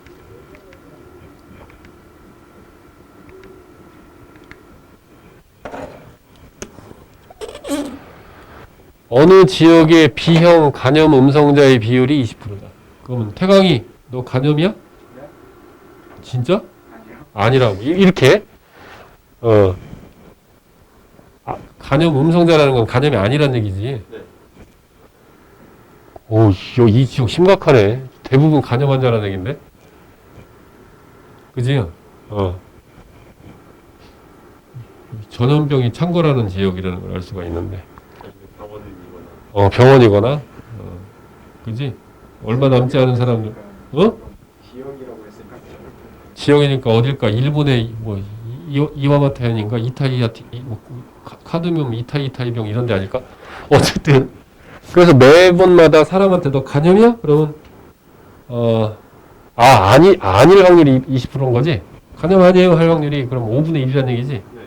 [SPEAKER 1] 어느 지역의 B형 간염 음성자의 비율이 20%다. 그러면 태강이 너 간염이야? 진짜? 아니라고. 이렇게 간염 음성자라는 건 간염이 아니란 얘기지.
[SPEAKER 2] 네.
[SPEAKER 1] 오, 이 지역 심각하네. 대부분 간염 환자라는 얘긴데. 그지? 전염병이 창궐하는 지역이라는 걸 알 수가 있는데.
[SPEAKER 2] 병원이거나
[SPEAKER 1] 병원이거나. 그지? 얼마 남지 않은 사람들.
[SPEAKER 2] 지역이라고 했으니까
[SPEAKER 1] 지역이니까 어딜까? 일본의 뭐 이와마타현인가? 카드뮴 이타이병 이런 데 아닐까? 어쨌든 그래서 매번마다 사람한테 너 간염이야? 그러면 아닐 확률이 20%인 거지? 간염 아니에요 할 확률이 그럼 5분의 1이라는 얘기지?
[SPEAKER 2] 네.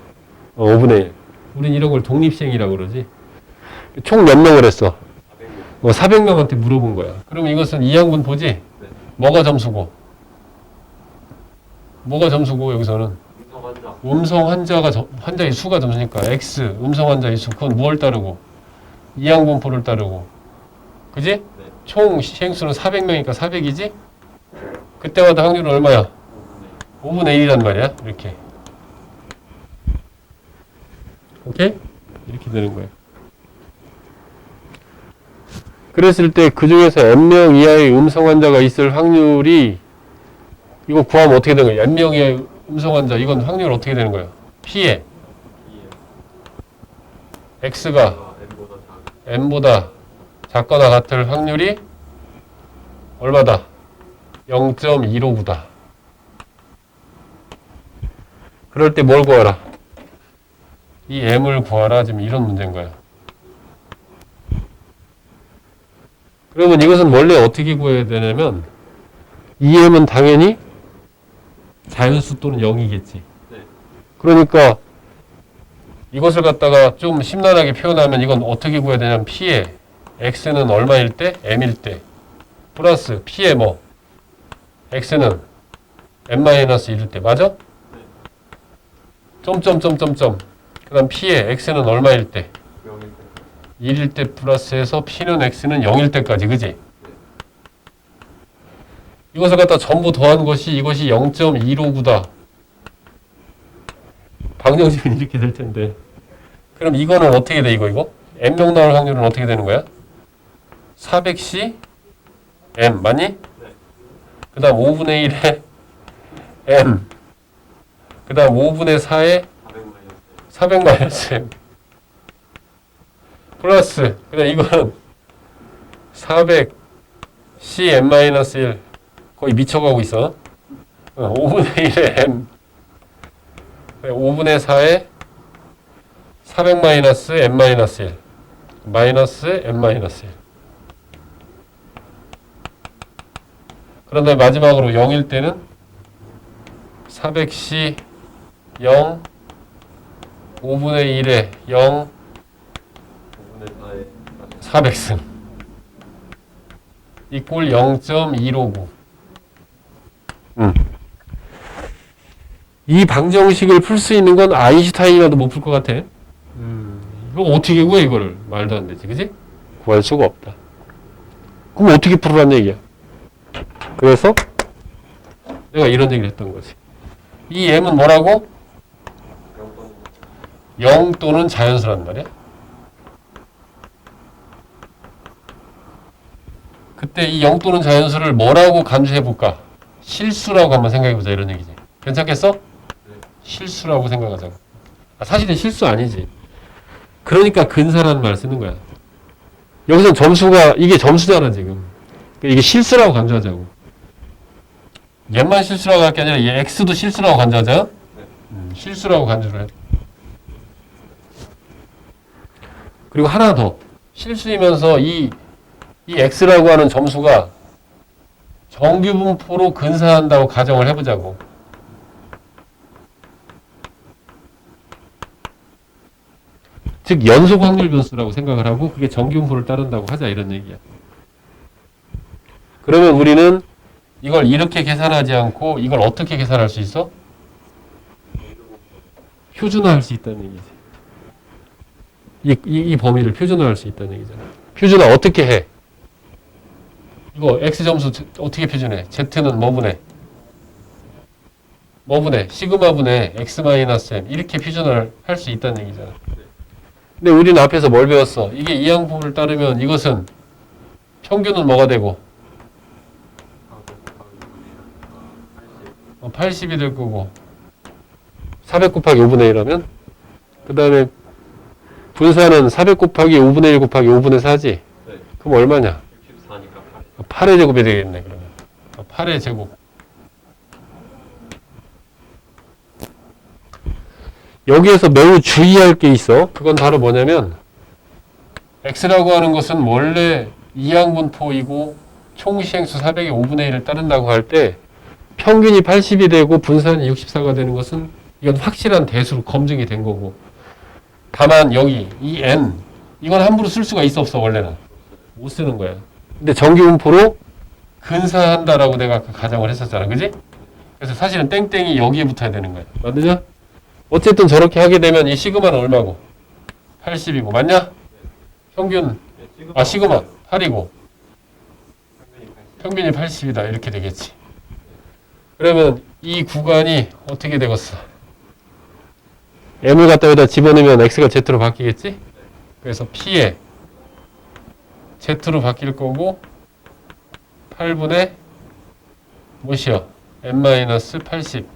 [SPEAKER 1] 5분의 1. 우린 이런 걸 독립시행이라고 그러지. 총 몇 명을 했어?
[SPEAKER 2] 400명.
[SPEAKER 1] 400명한테 물어본 거야. 그럼 이것은 이항분포지?
[SPEAKER 2] 네.
[SPEAKER 1] 뭐가 점수고? 뭐가 점수고 여기서는?
[SPEAKER 2] 음성 환자.
[SPEAKER 1] 음성 환자의 수가 점수니까 X 음성 환자의 수 그건 무엇을 따르고? 이항분포를 따르고. 그지?
[SPEAKER 2] 네.
[SPEAKER 1] 총 시행수는 400명이니까 400이지? 그때마다 확률은 얼마야? 5분의 1이란 말이야. 이렇게. 오케이? 이렇게 되는 거야. 그랬을 때 그 중에서 n명 이하의 음성 환자가 있을 확률이 이거 구하면 어떻게 되는 거야? n명 이하의 음성 환자 이건 확률 어떻게 되는 거야? P에 X가
[SPEAKER 2] N보다 작은.
[SPEAKER 1] n보다 작거나 같을 확률이 얼마다? 0.159다. 그럴 때 뭘 구하라? 이 m을 구하라. 지금 이런 문제인 거야. 그러면 이것은 원래 어떻게 구해야 되냐면 이 m은 당연히 자연수 또는 0이겠지.
[SPEAKER 2] 네.
[SPEAKER 1] 그러니까 이것을 갖다가 좀 심란하게 표현하면 이건 어떻게 구해야 되냐면 p의 x는 얼마일 때? m일 때 플러스 p의 뭐 x는 n-1일 때 맞아? 점점점점점 그 다음 p의 x는 얼마일 때? 1일 때 플러스해서 p는 x는 0일 때까지 그지? 이것을 갖다 전부 더한 것이 이것이 0.159다. 방정식은 이렇게 될 텐데 그럼 이거는 어떻게 돼 이거? n명 나올 확률은 어떻게 되는 거야? 400c m 맞니?
[SPEAKER 2] 네.
[SPEAKER 1] 그 다음 5분의 1에 m 그 다음 5분의 4에 400 마이너스 m 플러스 그다음 이거는 400 cm-1 거의 미쳐가고 있어. 5분의 1에 m 5분의 4에 400 마이너스 m-1 마이너스 m-1 그런 다음에 마지막으로 0일 때는 400c 0 5분의 1에 0 400승 이꼴 0.159 이 방정식을 풀 수 있는 건 아인슈타인이라도 못 풀 것 같아. 이거 어떻게 구해 이거를? 말도 안 되지 그지? 구할 수가 없다. 그럼 어떻게 풀으란 얘기야? 그래서 내가 이런 얘기를 했던 거지. 이 m은 뭐라고? 0 또는 자연수란 말이야. 그때 이 0 또는 자연수를 뭐라고 간주해볼까? 실수라고 한번 생각해보자 이런 얘기지. 괜찮겠어? 실수라고 생각하자고. 사실은 실수 아니지. 그러니까 근사라는 말 쓰는 거야. 여기서 점수가 이게 점수잖아 지금. 이게 실수라고 간주하자고. 얘만 실수라고 할 게 아니라 얘 x도 실수라고 간주하자. 실수라고 간주를 해. 그리고 하나 더. 실수이면서 이 x라고 하는 점수가 정규분포로 근사한다고 가정을 해보자고. 즉 연속 확률 변수라고 생각을 하고 그게 정규분포를 따른다고 하자 이런 얘기야. 그러면 우리는 이걸 이렇게 계산하지 않고 이걸 어떻게 계산할 수 있어? 표준화할 수 있다는 얘기지. 이 범위를 표준화할 수 있다는 얘기잖아. 표준화 어떻게 해? 이거 x 점수 어떻게 표준해? z는 뭐분해? 시그마분해 x-m 이렇게 표준화를 할 수 있다는 얘기잖아. 근데 우리는 앞에서 뭘 배웠어? 이게 이항분을 따르면 이것은 평균은 뭐가 되고 80이 될 거고 400 곱하기 5분의 1하면 그 다음에 분산은 400 곱하기 5분의 1 곱하기 5분의 4지?
[SPEAKER 2] 네.
[SPEAKER 1] 그럼 얼마냐?
[SPEAKER 2] 64니까
[SPEAKER 1] 8의 제곱이 되겠네 그러면 8의 제곱 여기에서 매우 주의할 게 있어. 그건 바로 뭐냐면 x라고 하는 것은 원래 이항분포이고 총시행수 400의 5분의 1을 따른다고 할 때 평균이 80이 되고 분산이 64가 되는 것은 이건 확실한 대수로 검증이 된 거고 다만 여기 이 n 이건 함부로 쓸 수가 있어 없어 원래는 못 쓰는 거야. 근데 정기분포로 근사한다라고 내가 아까 가정을 했었잖아, 그지? 그래서 사실은 땡땡이 여기에 붙어야 되는 거야. 맞느냐? 어쨌든 저렇게 하게 되면 이 시그마는 얼마고? 80이고 맞냐? 평균 시그마 8이고 평균이 80이다 이렇게 되겠지. 그러면 이 구간이 어떻게 되겠어? m을 갖다 여기다 집어넣으면 x가 z로 바뀌겠지? 그래서 p에 z로 바뀔 거고 8분의 무엇이요? n-80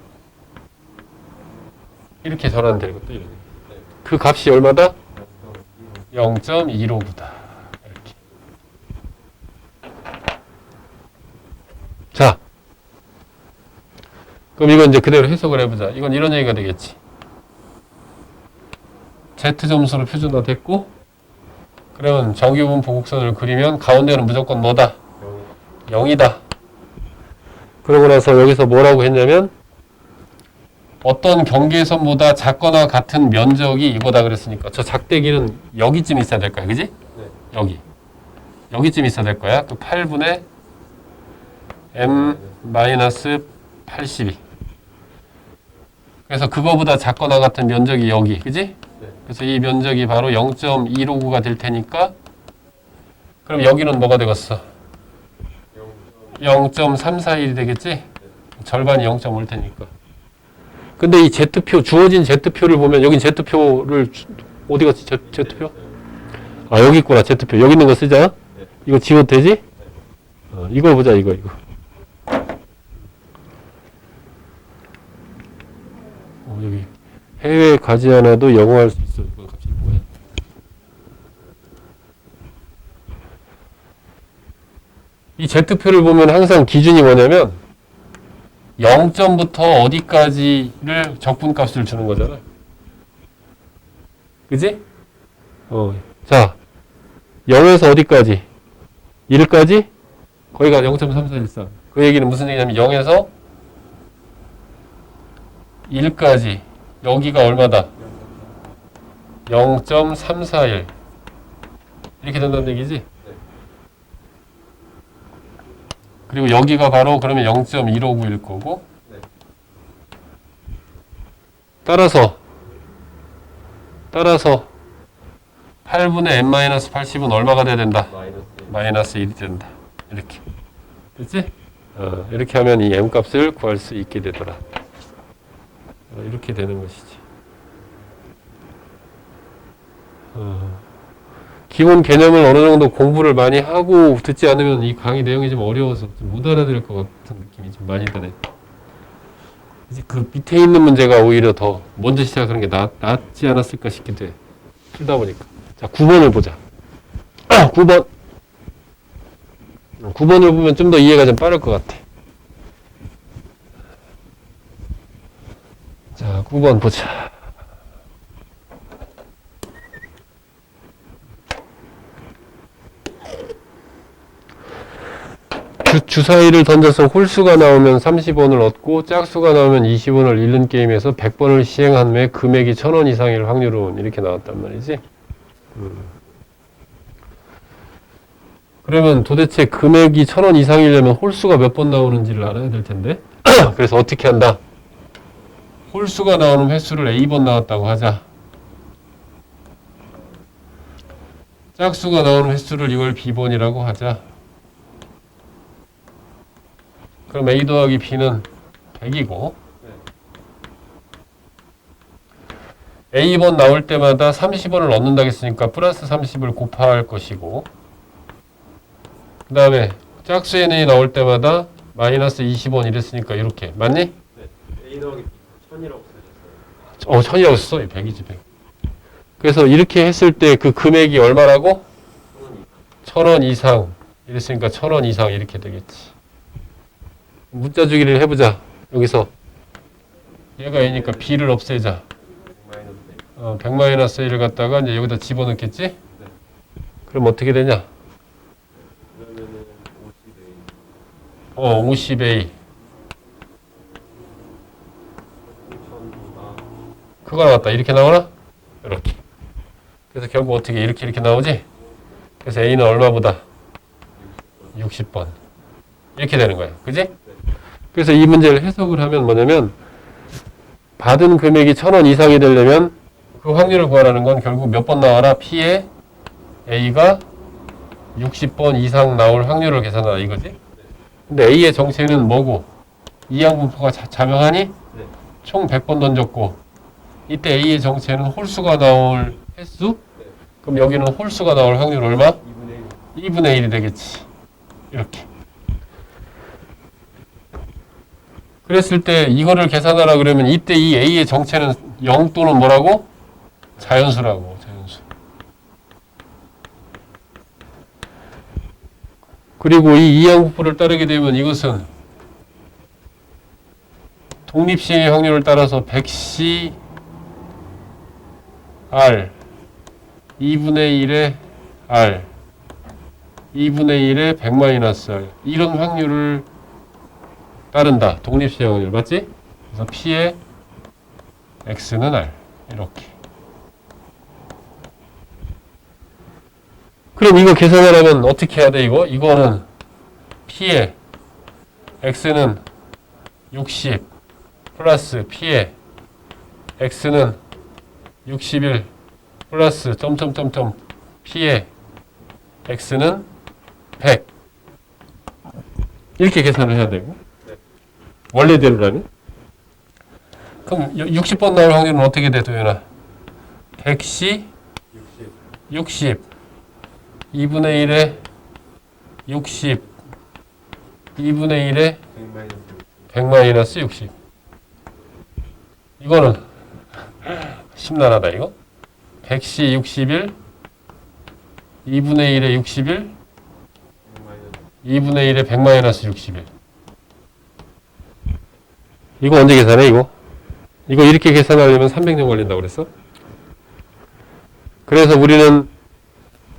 [SPEAKER 1] 이렇게 전환될 것도 이런. 그 값이 얼마다? 0.159다. 이렇게. 자, 그럼 이건 이제 그대로 해석을 해보자. 이건 이런 얘기가 되겠지. Z 점수로 표준화 됐고, 그러면 정규분포 곡선을 그리면 가운데는 무조건 뭐다? 0이다. 그러고 나서 여기서 뭐라고 했냐면 어떤 경계선보다 작거나 같은 면적이 이거다 그랬으니까 저 작대기는 여기쯤 있어야 될 거야. 그지? 네. 여기쯤 있어야 될 거야. 그 8분의 m-82. 그래서 그거보다 작거나 같은 면적이 여기. 그지? 네. 그래서 이 면적이 바로 0.159가 될 테니까 그럼 여기는 뭐가 되겠어? 0.341이 되겠지? 절반이 0.5일 테니까. 근데 이 Z표, 주어진 Z표를 보면, 여긴 Z표를, 어디 갔지? Z표? 여기 있구나, Z표. 여기 있는 거 쓰자. 이거 지워도 되지? 이거 보자, 이거. 여기. 해외에 가지 않아도 영어할 수 있어. 이거 갑자기 뭐야? 이 Z표를 보면 항상 기준이 뭐냐면 0점부터 어디까지를 적분값을 주는 거잖아. 그지? 자, 0에서 어디까지? 1까지? 거기가 0.3414. 그 얘기는 무슨 얘기냐면 0에서 1까지. 여기가 얼마다? 0.341. 이렇게 된다는 얘기지? 그리고 여기가 바로 그러면 0.159일 거고 따라서 8분의 n-80은 얼마가 돼야 된다? 마이너스 1이 된다. 이렇게 됐지? 이렇게 하면 이 m값을 구할 수 있게 되더라. 이렇게 되는 것이지. 기본 개념을 어느 정도 공부를 많이 하고 듣지 않으면 이 강의 내용이 좀 어려워서 좀 못 알아들을 것 같은 느낌이 좀 많이 드네. 이제 그 밑에 있는 문제가 오히려 더 먼저 시작하는 게 낫지 않았을까 싶기도 해. 풀다 보니까. 자, 9번을 보자. 9번. 9번을 보면 좀 더 이해가 좀 빠를 것 같아. 자, 9번 보자. 주사위를 던져서 홀수가 나오면 30원을 얻고 짝수가 나오면 20원을 잃는 게임에서 100번을 시행한 후에 금액이 1000원 이상일 확률은 이렇게 나왔단 말이지. 그러면 도대체 금액이 1000원 이상이려면 홀수가 몇 번 나오는지를 알아야 될 텐데. 그래서 어떻게 한다? 홀수가 나오는 횟수를 A번 나왔다고 하자. 짝수가 나오는 횟수를 이걸 B번이라고 하자. 그럼 A 더하기 B는 100이고 A번 나올 때마다 30원을 얻는다고 했으니까 플러스 30을 곱할 것이고 그 다음에 짝수 N이 나올 때마다 마이너스 20원 이랬으니까 이렇게 맞니?
[SPEAKER 2] 네. A 더하기 B 1000이라고 쓰셨어요.
[SPEAKER 1] 1000이라고 써. 100이지 100. 그래서 이렇게 했을 때 그 금액이 얼마라고? 1000원 이상 이랬으니까 1000원 이상 이렇게 되겠지. 문자 주기를 해보자. 여기서 얘가 A니까 B를 없애자. 100-1을 갖다가 이제 여기다 집어넣겠지? 네. 그럼 어떻게 되냐?
[SPEAKER 2] 그러면은
[SPEAKER 1] 50A. 그거 나왔다. 이렇게 나오나? 이렇게. 그래서 결국 어떻게 이렇게 나오지? 그래서 A는 얼마보다? 60번. 이렇게 되는 거예요. 그지? 그래서 이 문제를 해석을 하면 뭐냐면 받은 금액이 1,000원 이상이 되려면 그 확률을 구하라는 건 결국 몇 번 나와라? P에 A가 60번 이상 나올 확률을 계산하라 이거지? 근데 A의 정체는 뭐고? 이항분포가 자명하니? 총 100번 던졌고 이때 A의 정체는 홀수가 나올 횟수? 그럼 여기는 홀수가 나올 확률 얼마? 2분의 1이 되겠지. 이렇게. 그랬을 때 이거를 계산하라 그러면 이때 이 A의 정체는 0 또는 뭐라고? 자연수라고. 자연수. 그리고 이 이항분포를 따르게 되면 이것은 독립시행의 확률을 따라서 100C R 2분의 1의 R 2분의 1의 100-R 이런 확률을 따른다. 독립시행 확률 맞지? 그래서 P의 X는 R 이렇게. 그럼 이거 계산하려면 어떻게 해야 돼 이거? 이거는 P의 X는 60 플러스 P의 X는 61 플러스 점점점점 P의 X는 100 이렇게 계산을 해야 되고 원래대로라면 그럼 60번 나올 확률은 어떻게 돼 도현아? 100C 60 2분의 1에 60 2분의 1에 100-60 이거는 심란하다 이거 100C 61 2분의 1에 61 2분의 1에 100-61 이거 언제 계산해 이거? 이거 이렇게 계산하려면 300년 걸린다고 그랬어? 그래서 우리는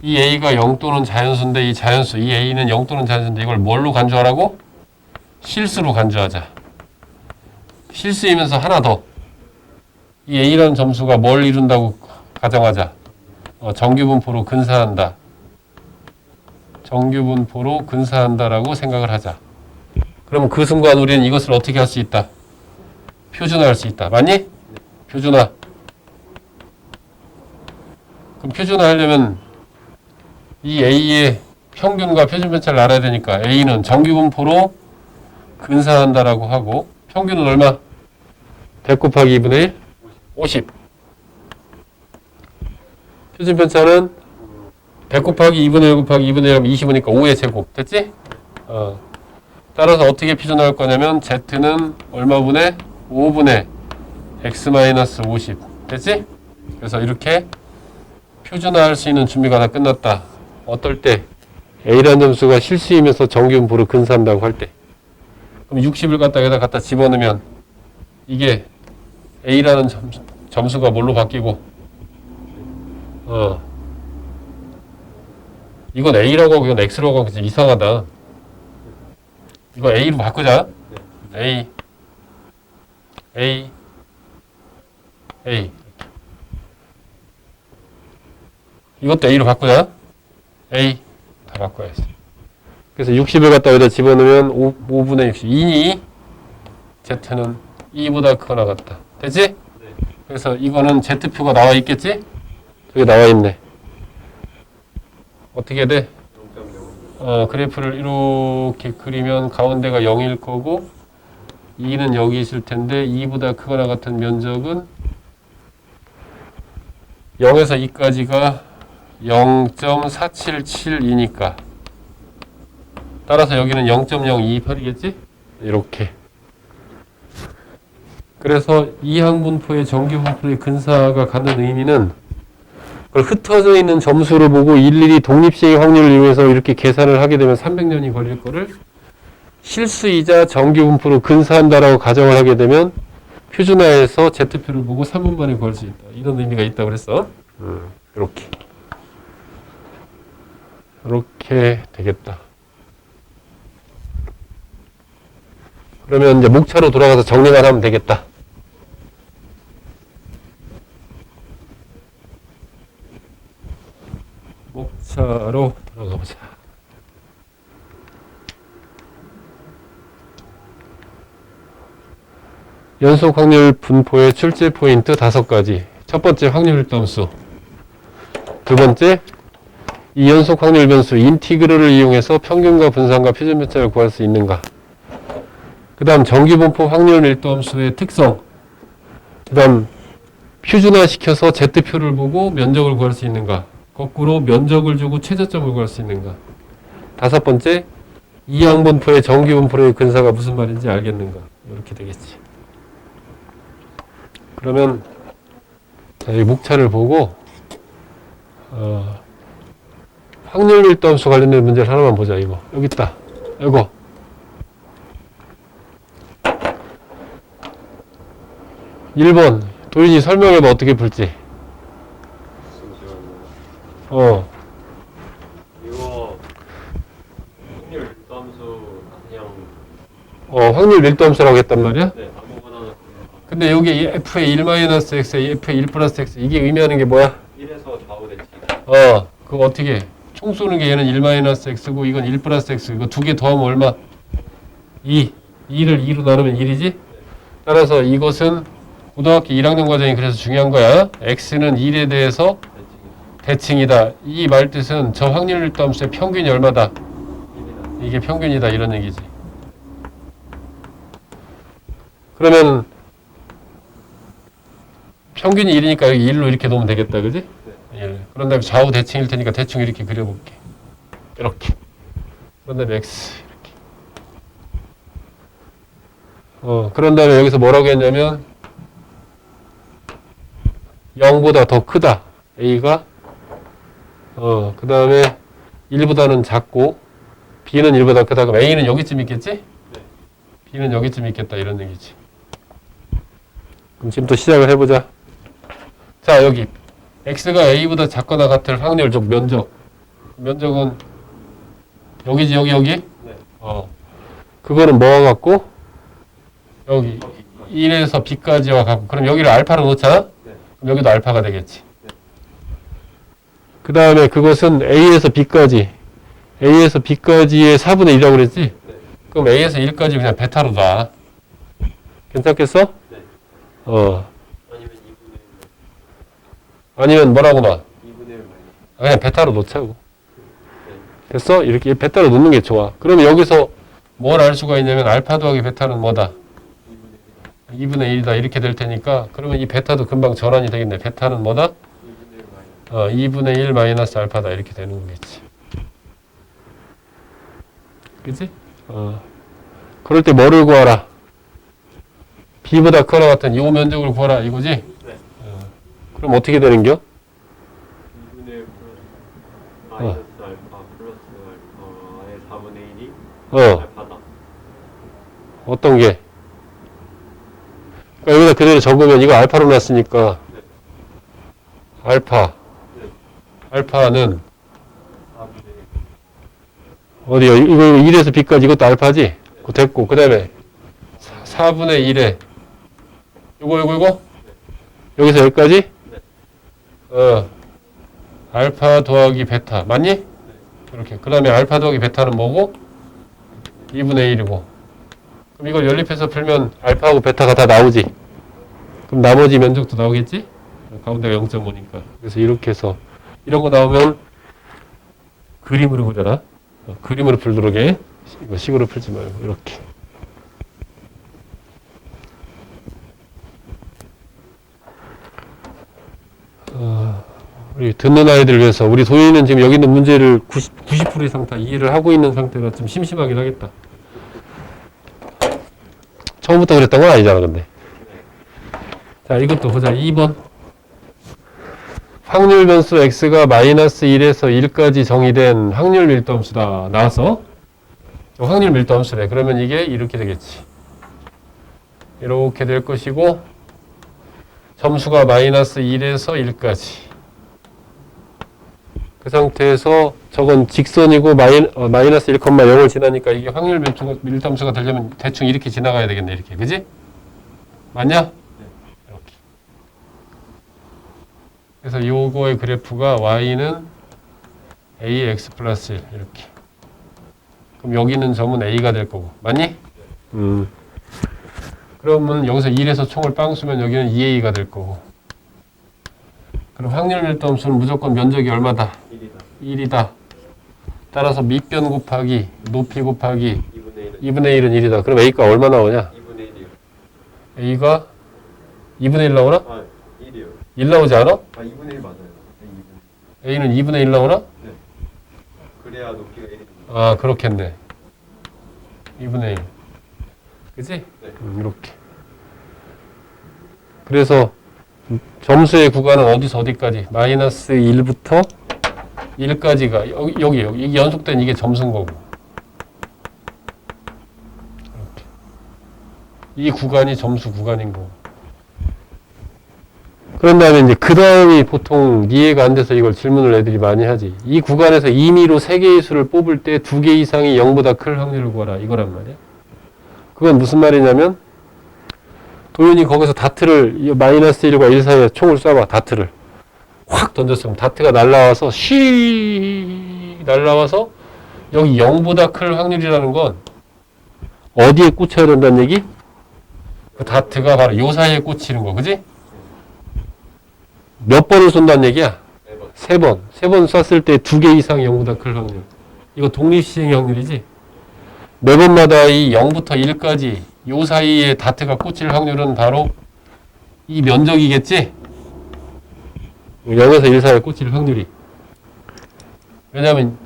[SPEAKER 1] 이 A가 0 또는 자연수인데 이 자연수 이 A는 0 또는 자연수인데 이걸 뭘로 간주하라고? 실수로 간주하자. 실수이면서 하나 더. 이 A라는 점수가 뭘 이룬다고 가정하자. 정규분포로 근사한다. 정규분포로 근사한다라고 생각을 하자. 그러면 그 순간 우리는 이것을 어떻게 할 수 있다? 표준화할 수 있다. 맞니? 표준화. 그럼 표준화하려면 이 A의 평균과 표준 편차를 알아야 되니까 A는 정규분포로 근사한다라고 하고 평균은 얼마? 100 곱하기 2분의 1? 50. 표준 편차는 100 곱하기 2분의 1 곱하기 2분의 1 하면 25니까 5의 제곱. 됐지? 따라서 어떻게 표준화할 거냐면 Z는 얼마분의? 5분의 X-50. 됐지? 그래서 이렇게 표준화할 수 있는 준비가 다 끝났다. 어떨 때? A라는 점수가 실수이면서 정규분포로 근사한다고 할 때. 그럼 60을 갖다 집어넣으면 이게 A라는 점수가 뭘로 바뀌고 이건 A라고 하고 이건 X라고 하고 이상하다. 이거 A로 바꾸자. A 이것도 A로 바꾸자. A 다 바꿔야지. 그래서 60을 갖다 여기다 집어넣으면 5분의 60. 2니 Z는 2보다 크거나 같다. 됐지? 네. 그래서 이거는 Z표가 나와 있겠지? 저기 나와 있네. 어떻게 돼? 그래프를 이렇게 그리면 가운데가 0일 거고 2는 여기 있을 텐데 2보다 크거나 같은 면적은 0에서 2까지가 0.477이니까 따라서 여기는 0.028이겠지? 이렇게. 그래서 이항분포의 정규분포의 근사가 갖는 의미는 그걸 흩어져 있는 점수를 보고 일일이 독립시행의 확률을 이용해서 이렇게 계산을 하게 되면 300년이 걸릴 거를 실수이자 정규분포로 근사한다라고 가정을 하게 되면 표준화해서 Z표를 보고 3분 만에 구할 수 있다. 이런 의미가 있다고 그랬어. 이렇게. 이렇게 되겠다. 그러면 이제 목차로 돌아가서 정리만 하면 되겠다. 목차로 들어가 보자. 연속 확률 분포의 출제 포인트 5가지. 첫 번째 확률 밀도함수. 두 번째, 이 연속 확률 변수 인티그럴을 이용해서 평균과 분산과 표준 편차를 구할 수 있는가. 그 다음 정규분포 확률 밀도함수의 특성. 그 다음 표준화 시켜서 Z표를 보고 면적을 구할 수 있는가. 거꾸로 면적을 주고 최저점을 구할 수 있는가. 다섯 번째, 이항분포의 정규분포의 근사가 무슨 말인지 알겠는가. 이렇게 되겠지. 그러면 자, 이 목차를 보고 확률 밀도함수 관련된 문제를 하나만 보자. 이거 여기 있다. 이거 1번 도인이 설명해봐. 어떻게 풀지?
[SPEAKER 2] 잠시만요. 이거 확률 밀도함수 그냥
[SPEAKER 1] 확률 밀도함수라고 했단 말이야?
[SPEAKER 2] 네 아무거나
[SPEAKER 1] 근데 여기 f의 1-x에 f의 1 플러스 x 이게 의미하는 게 뭐야?
[SPEAKER 2] 1에서 좌우 대칭.
[SPEAKER 1] 그거 어떻게 총 쏘는 게 얘는 1-x고 이건 1 플러스 x 이거 두 개 더하면 얼마? 2 2를 2로 나누면 1이지? 따라서 이것은 고등학교 1학년 과정이 그래서 중요한 거야. x는 1에 대해서 대칭이다. 이 말 뜻은 저 확률 밀도함수의 평균이 얼마다? 이게 평균이다 이런 얘기지. 그러면 평균이 1이니까 여기 1로 이렇게 놓으면 되겠다. 그지? 1. 그런 다음에 좌우 대칭일 테니까 대충 이렇게 그려볼게. 이렇게. 그런 다음에 x 이렇게. 그런 다음에 여기서 뭐라고 했냐면 0보다 더 크다. a가 그 다음에 1보다는 작고 b는 1보다 크다. 그럼 a는 여기쯤 있겠지? b는 여기쯤 있겠다. 이런 얘기지. 그럼 지금부터 시작을 해보자. 자, 여기 x가 a보다 작거나 같을 확률적 면적. 면적은 여기지, 여기?
[SPEAKER 2] 네.
[SPEAKER 1] 그거는 뭐와 같고? 여기 1에서 b까지와 같고. 그럼 여기를 알파로 놓자.
[SPEAKER 2] 네.
[SPEAKER 1] 그럼 여기도 알파가 되겠지.
[SPEAKER 2] 네.
[SPEAKER 1] 그 다음에 그것은 a에서 b까지. a에서 b까지의 4분의 1이라고 그랬지?
[SPEAKER 2] 네.
[SPEAKER 1] 그럼 a에서 1까지 그냥 베타로 놔. 괜찮겠어?
[SPEAKER 2] 네. 아니면 2분의 1.
[SPEAKER 1] 아니면 뭐라고 놔?
[SPEAKER 2] 2분의 1 마이너스.
[SPEAKER 1] 그냥 베타로 놓자고.
[SPEAKER 2] 네.
[SPEAKER 1] 됐어? 이렇게 베타로 놓는 게 좋아. 그러면 여기서 뭘 알 수가 있냐면 알파 더하기 베타는 뭐다? 2분의 1이다. 이렇게 될 테니까 그러면 이 베타도 금방 전환이 되겠네. 베타는 뭐다? 2분의 1 마이너스 알파다. 이렇게 되는 거겠지. 그치? 그럴 때 뭐를 구하라? b보다 크거나 같은 이 면적을 구하라. 이거지?
[SPEAKER 2] 네.
[SPEAKER 1] 그럼 어떻게 되는겨?
[SPEAKER 2] 2분의 1 플러스 마이너스 알파 플러스 알파의 4분의 1이 알파다.
[SPEAKER 1] 어떤 게? 그러니까 여기다 그대로 적으면 이거 알파로 놨으니까
[SPEAKER 2] 네.
[SPEAKER 1] 알파.
[SPEAKER 2] 네.
[SPEAKER 1] 알파는
[SPEAKER 2] 4분의 1.
[SPEAKER 1] 어디요? 이거 1에서 b까지 이것도 알파지? 그거 됐고 그 다음에 4분의 1에 이거? 여기서 여기까지? 알파 더하기 베타 맞니? 이렇게. 그 다음에 알파 더하기 베타는 뭐고? 2분의 1이고. 그럼 이걸 연립해서 풀면 알파하고 베타가 다 나오지? 그럼 나머지 면적도 나오겠지? 가운데가 0.5니까. 그래서 이렇게 해서 이런 거 나오면 그림으로 그려라. 그림으로 풀도록 해. 이거 식으로 풀지 말고 이렇게. 우리 듣는 아이들을 위해서 우리 도인은 지금 여기 있는 문제를 90% 이상 다 이해를 하고 있는 상태라 좀 심심하긴 하겠다. 처음부터 그랬던 건 아니잖아 근데. 자 이것도 보자. 2번 확률 변수 x가 마이너스 1에서 1까지 정의된 확률 밀도함수다. 나와서 확률 밀도함수래. 그러면 이게 이렇게 되겠지. 이렇게 될 것이고 점수가 마이너스 1에서 1까지. 그 상태에서 저건 직선이고 마이너스 1,0을 지나니까 이게 확률 밀도함수가 되려면 대충 이렇게 지나가야 되겠네. 이렇게. 그지? 맞냐? 이렇게. 그래서 요거의 그래프가 y는 ax 플러스 1 이렇게. 그럼 여기 있는 점은 a가 될 거고. 맞니? 그러면 여기서 1에서 총을 빵 쏘면 여기는 2a가 될 거고. 그럼 확률 밀도함수는 무조건 면적이 얼마다?
[SPEAKER 2] 1이다.
[SPEAKER 1] 1이다. 따라서 밑변 곱하기 높이 곱하기
[SPEAKER 2] 2분의 1은
[SPEAKER 1] 2분의 1은 1이다. 그럼 a가 얼마 나오냐?
[SPEAKER 2] 2분의 1이요.
[SPEAKER 1] a가 2분의 1 나오나?
[SPEAKER 2] 아, 1이요.
[SPEAKER 1] 1 나오지 않아?
[SPEAKER 2] 아, 2분의 1 맞아요. 네, 2분의 1.
[SPEAKER 1] a는 2분의 1 나오나?
[SPEAKER 2] 그래야 높이가 1입니다.
[SPEAKER 1] 아, 그렇겠네. 2분의 1. 그치?
[SPEAKER 2] 네.
[SPEAKER 1] 이렇게. 그래서 점수의 구간은 어디서 어디까지? 마이너스 1부터 1까지가 여기. 이게 연속된 이게 점수인 거고. 이렇게. 이 구간이 점수 구간인 거고. 그런 다음에 이제 그 다음이 보통 이해가 안 돼서 이걸 질문을 애들이 많이 하지. 이 구간에서 임의로 3개의 수를 뽑을 때 2개 이상이 0보다 클 확률을 구하라. 이거란 말이야. 그건 무슨 말이냐면 도윤이 거기서 다트를 마이너스 1과 1 사이에 총을 쏴봐. 다트를 확 던졌으면 다트가 날라와서 날라와서 여기 0보다 클 확률이라는 건 어디에 꽂혀야 된다는 얘기? 그 다트가 바로 요 사이에 꽂히는 거. 그지? 몇 번을 쏜다는 얘기야? 3번. 3번 쐈을 때 2개 이상 0보다 클 확률. 이거 독립시행 확률이지? 매 번마다 이 0부터 1까지 요 사이에 다트가 꽂힐 확률은 바로 이 면적이겠지? 0에서 1 사이에 꽂힐 확률이. 왜냐하면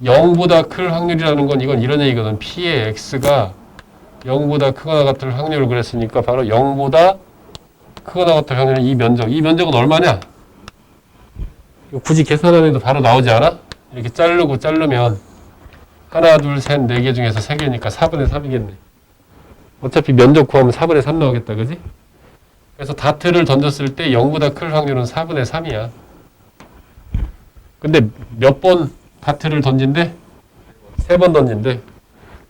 [SPEAKER 1] 0보다 클 확률이라는 건 이건 이런 얘기거든. P의 X가 0보다 크거나 같을 확률을 그랬으니까 바로 0보다 크거나 같을 확률은 이 면적. 이 면적은 얼마냐? 굳이 계산 안 해도 바로 나오지 않아? 이렇게 자르면 하나, 둘, 셋, 4개 중에서 3개니까 4분의 3이겠네. 어차피 면적 구하면 4분의 3 나오겠다. 그지? 그래서 다트를 던졌을 때 0보다 클 확률은 4분의 3이야. 근데 몇 번 다트를 던진대? 3번 던진대.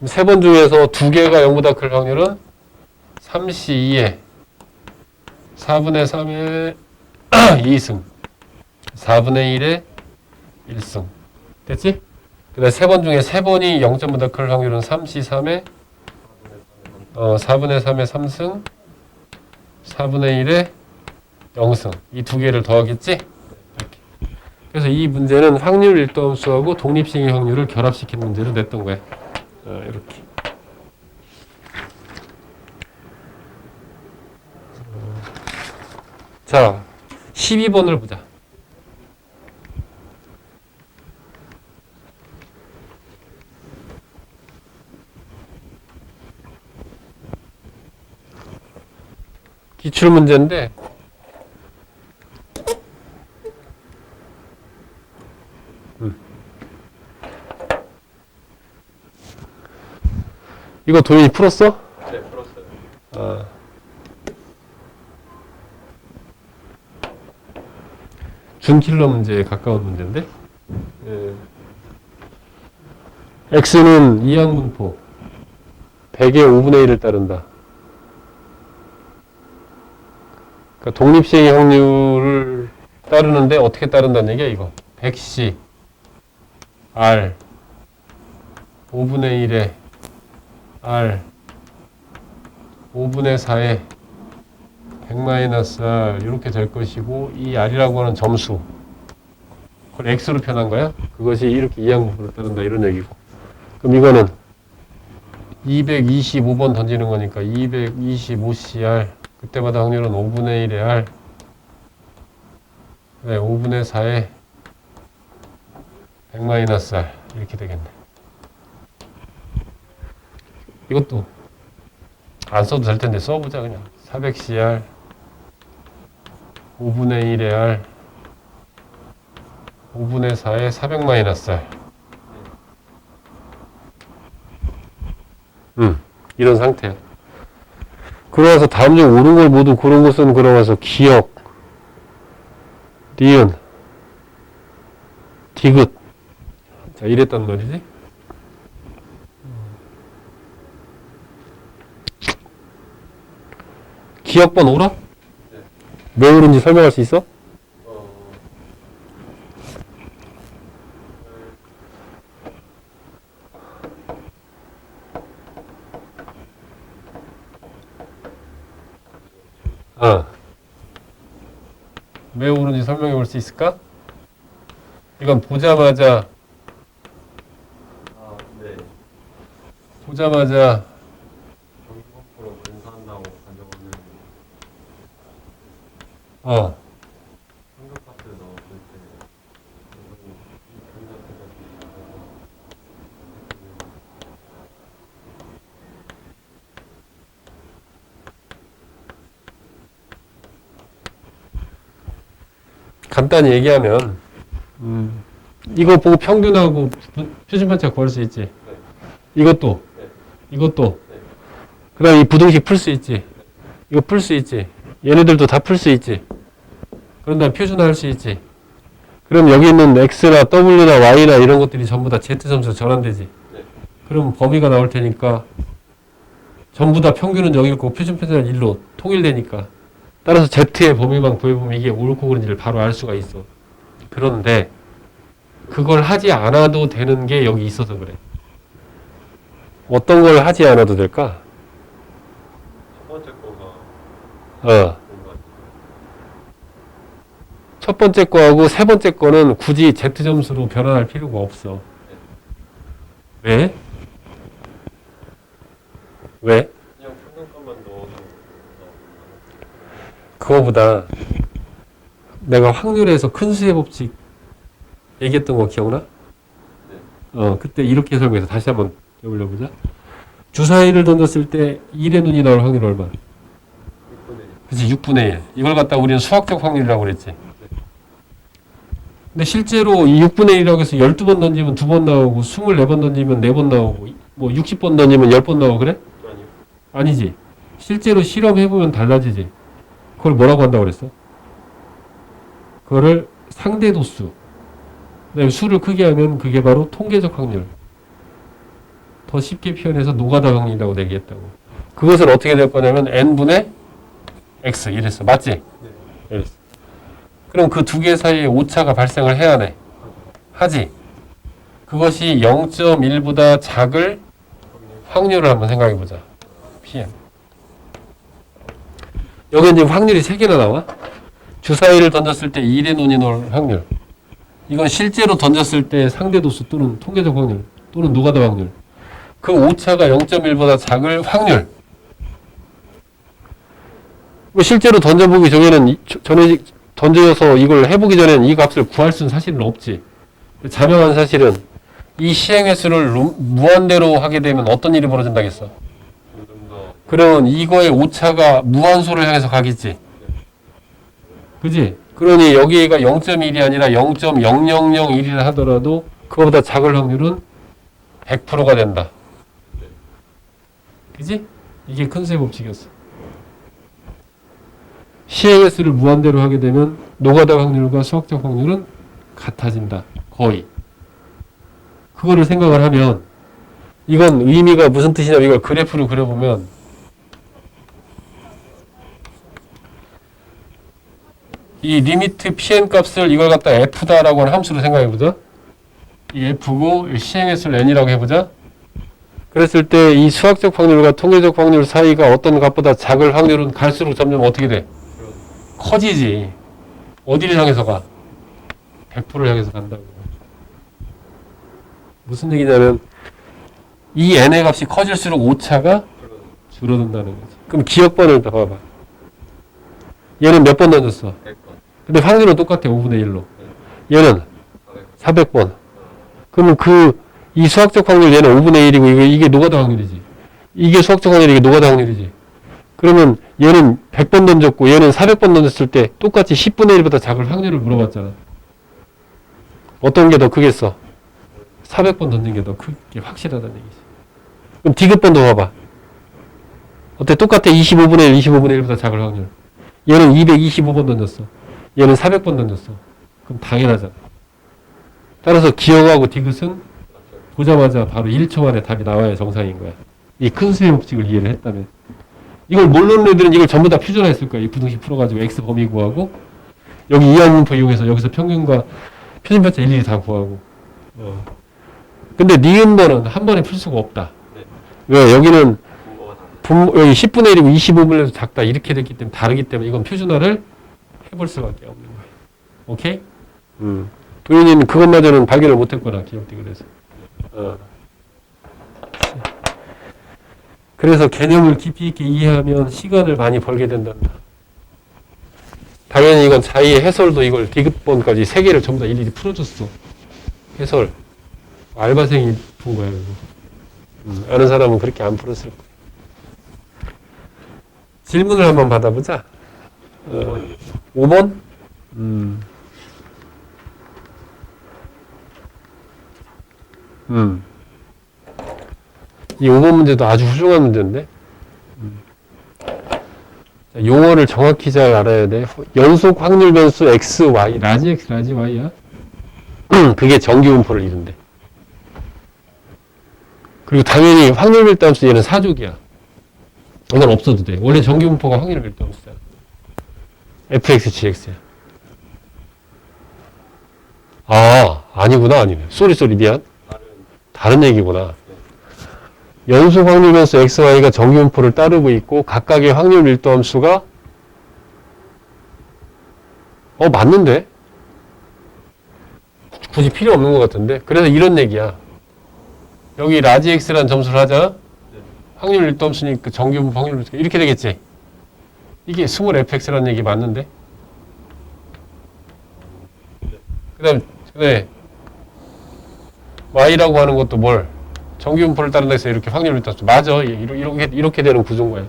[SPEAKER 1] 3번 중에서 2개가 0보다 클 확률은 3C2에 4분의 3의 2승 4분의 1의 1승 됐지? 그 다음에 3번 중에 3번이 0점보다 클 확률은 3C3의 4분의 3의 3승 4분의 1의 0승 이 두 개를 더하겠지? 이렇게. 그래서 이 문제는 확률 일도함수하고 독립시행의 확률을 결합시킨 문제를 냈던 거야. 이렇게. 자, 12번을 보자. 기출문제인데 이거 도현이 풀었어?
[SPEAKER 2] 네, 풀었어요.
[SPEAKER 1] 아. 준킬러 문제에 가까운 문제인데 x는 이항분포 100의 5분의 1을 따른다. 그러니까 독립시행의 확률을 따르는데 어떻게 따른다는 얘기야 이거. 100C R 5분의 1에 R 5분의 4에 100-R 이렇게 될 것이고 이 R이라고 하는 점수 그걸 X로 표현한 거야. 그것이 이렇게 이항분포로 따른다 이런 얘기고. 그럼 이거는 225번 던지는 거니까 225CR 그때마다 확률은 5분의 1의 R 네, 5분의 4에 100-R 이렇게 되겠네. 이것도 안 써도 될 텐데 써보자 그냥. 400CR 5분의 1의 R 5분의 4에 400-R 이런 상태야. 그러면서 다음 중 옳은 걸 모두 고른 것은 그러면서 기억, 니은, 디귿. 자, 이랬단 말이지. 기억번 옳아?
[SPEAKER 2] 네.
[SPEAKER 1] 왜 옳은지 설명할 수 있어? 왜 오른지 설명해 볼 수 있을까? 이건 보자마자
[SPEAKER 2] 네.
[SPEAKER 1] 보자마자
[SPEAKER 2] 경기공포로 근사한다고 가져오는 환경파트 넣었을 때
[SPEAKER 1] 간단히 얘기하면 이거 보고 평균하고 표준 편차 구할 수 있지. 이것도 이것도 그다음 이 부등식 풀 수 있지. 이거 풀 수 있지. 얘네들도 다 풀 수 있지. 그런 다음 표준화할 수 있지. 그럼 여기 있는 x나 w나 y나 이런 것들이 전부 다 z 점수로 전환되지. 그럼 범위가 나올 테니까 전부 다 평균은 0이고 표준 편차는 1로 통일되니까 따라서 z의 범위만 구해보면 이게 옳고 그른지를 바로 알 수가 있어. 그런데 그걸 하지 않아도 되는 게 여기 있어서 그래. 어떤 걸 하지 않아도 될까?
[SPEAKER 2] 첫 번째 거가
[SPEAKER 1] 어.
[SPEAKER 2] 뭔가
[SPEAKER 1] 첫 번째 거하고 세 번째 거는 굳이 Z점수로 변환할 필요가 없어. 왜? 왜?
[SPEAKER 2] 그냥 평균값만 넣어도
[SPEAKER 1] 그거보다 내가 확률에서 큰 수의 법칙 얘기했던 거 기억나? 그때 이렇게 설명해서 다시 한번 올려보자. 주사위를 던졌을 때 1의 눈이 나올 확률 얼마?
[SPEAKER 2] 6분의 1.
[SPEAKER 1] 그치, 6분의 1. 이걸 갖다 우리는 수학적 확률이라고 그랬지. 근데 실제로 이 6분의 1이라고 해서 12번 던지면 2번 나오고 24번 던지면 4번 나오고 뭐 60번 던지면 10번 나오고 그래?
[SPEAKER 2] 아니요.
[SPEAKER 1] 아니지. 실제로 실험해보면 달라지지. 그걸 뭐라고 한다고 그랬어? 그거를 상대도수. 그다음에 수를 크게 하면 그게 바로 통계적 확률. 더 쉽게 표현해서 노가다 확률이라고 얘기했다고. 그것은 어떻게 될 거냐면 n분의 x 이랬어. 맞지?
[SPEAKER 2] 네.
[SPEAKER 1] 이랬어. 그럼 그 두 개 사이에 오차가 발생을 해야 돼. 하지. 그것이 0.1보다 작을 확률을 한번 생각해 보자. PM. 여기 이제 확률이 3개나 나와. 주사위를 던졌을 때 1의 눈이 나올 확률. 이건 실제로 던졌을 때 상대도수 또는 통계적 확률 또는 노가다 확률. 그 오차가 0.1보다 작을 확률. 뭐 실제로 던져보기 전에는 전에 던져서 이걸 해보기 전에는 이 값을 구할 수는 사실은 없지. 자명한 사실은 이 시행 횟수를 무한대로 하게 되면 어떤 일이 벌어진다겠어?
[SPEAKER 2] 점점 더
[SPEAKER 1] 그러면 이거의 오차가 무한소를 향해서 가겠지. 그지? 그러니 여기가 0.1이 아니라 0.0001이라 하더라도 그거보다 작을 확률은 100%가 된다. 그지? 이게 큰 수의 법칙이었어. 시행 횟수를 무한대로 하게 되면 노가다 확률과 수학적 확률은 같아진다. 거의. 그거를 생각을 하면 이건 의미가 무슨 뜻이냐면 이걸 그래프로 그려보면 이 리미트 pn 값을 이걸 갖다 f다라고 하는 함수로 생각해보자. 이 f고 시행 횟수를 n이라고 해보자. 그랬을 때 이 수학적 확률과 통계적 확률 사이가 어떤 값보다 작을 확률은 갈수록 점점 어떻게 돼? 커지지. 어디를 향해서 가? 100%를 향해서 간다고. 무슨 얘기냐면 이 n의 값이 커질수록 오차가 줄어든다는 거지. 그럼 기억번을 더 봐봐. 얘는 몇 번 던졌어?
[SPEAKER 2] 100번.
[SPEAKER 1] 근데 확률은 똑같아. 5분의 1로. 얘는 400번. 그러면 이 수학적 확률 얘는 5분의 1이고 이게 노가다 확률이지. 이게 수학적 확률이 이게 노가다 확률이지. 그러면 얘는 100번 던졌고 얘는 400번 던졌을 때 똑같이 10분의 1보다 작을 확률을 물어봤잖아. 어떤 게 더 크겠어? 400번 던진 게 더 크게 확실하다는 얘기지. 그럼 디귿번도 봐봐. 어때? 똑같아. 25분의 1, 25분의 1보다 작을 확률. 얘는 225번 던졌어. 얘는 400번 던졌어. 그럼 당연하잖아. 따라서 기억하고 디귿은 보자마자 바로 1초 만에 답이 나와야 정상인 거야. 이 큰 수의 법칙을 이해를 했다면. 이걸 모르는 애들은 이걸 전부 다 표준화했을 거야. 이 부등식 풀어가지고 x 범위 구하고 여기 이하문법 이용해서 여기서 평균과 표준편차 일일이 다 구하고. 근데 니은번은 한 번에 풀 수가 없다.
[SPEAKER 2] 네.
[SPEAKER 1] 왜? 여기는
[SPEAKER 2] 분모가 다
[SPEAKER 1] 여기 10분의 1이고 25분의 1에서 작다 이렇게 됐기 때문에 다르기 때문에 이건 표준화를 해볼 수밖에 없는 거예요. 오케이? 도윤이는 그것마저는 발견을 못했구나 기억되고 그래서. 그래서 개념을 깊이 있게 이해하면 시간을 많이 벌게 된단다. 당연히 이건 자의의 해설도 이걸 디귿번까지 3개를 전부 다 일일이 풀어줬어. 해설. 알바생이 푼 거야. 이거. 아는 사람은 그렇게 안 풀었을 거야. 질문을 한번 받아보자. 5번? 이 5번 문제도 아주 훌륭한 문제인데. 자, 용어를 정확히 잘 알아야 돼. 연속 확률 변수 x, y, 라지 x, 라지 y야. 그게 정기분포를 이룬대. 그리고 당연히 확률 밀도함수 얘는 사족이야. 이건 없어도 돼. 원래 정기분포가 확률 밀도함수야. fx, gx야. 아, 아니구나, 아니네. 쏘리, 미안. 다른 얘기구나. 연속 확률 변수 x, y가 정기분포를 따르고 있고 각각의 확률 밀도함수가 맞는데? 굳이 필요 없는 것 같은데? 그래서 이런 얘기야. 여기 라지 x라는 점수를 하자. 확률 밀도함수니까 정기분포 확률 밀도함수 이렇게 되겠지? 이게 스몰 fx라는 얘기 맞는데? 그 다음에 y라고 하는 것도 뭘? 정기분포를 따른다 해서 이렇게 확률 밀도함수 맞아. 이렇게 되는 구조인 거야.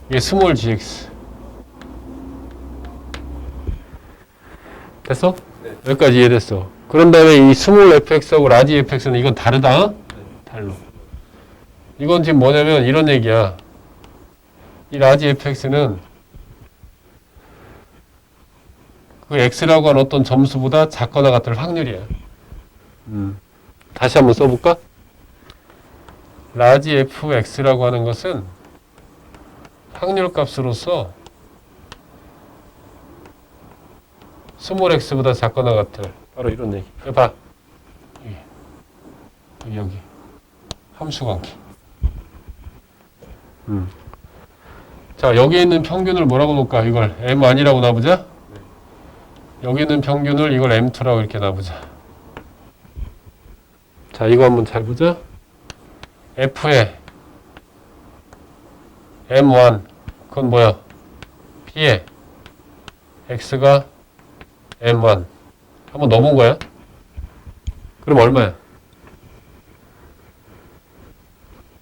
[SPEAKER 1] 이게 스몰 gx. 됐어? 네. 여기까지 이해됐어. 그런 다음에 이 스몰 fx하고 라지 fx는 이건 다르다? 네. 달러. 이건 지금 뭐냐면 이런 얘기야. 이 라지 fx는 그 x라고 하는 어떤 점수보다 작거나 같을 확률이야. 다시 한번 써볼까? 라지 fx라고 하는 것은 확률 값으로서 스몰 x보다 작거나 같을 바로 이런 얘기. 봐. 여기 함수 관계. 자, 여기 있는 평균을 뭐라고 놓을까? 이걸 M1이라고 놔보자. 여기 있는 평균을 이걸 M2라고 이렇게 놔보자. 자, 이거 한번 잘 보자. F에 M1 그건 뭐야? B에 X가 M1 한번 넣어본 거야? 그럼 얼마야?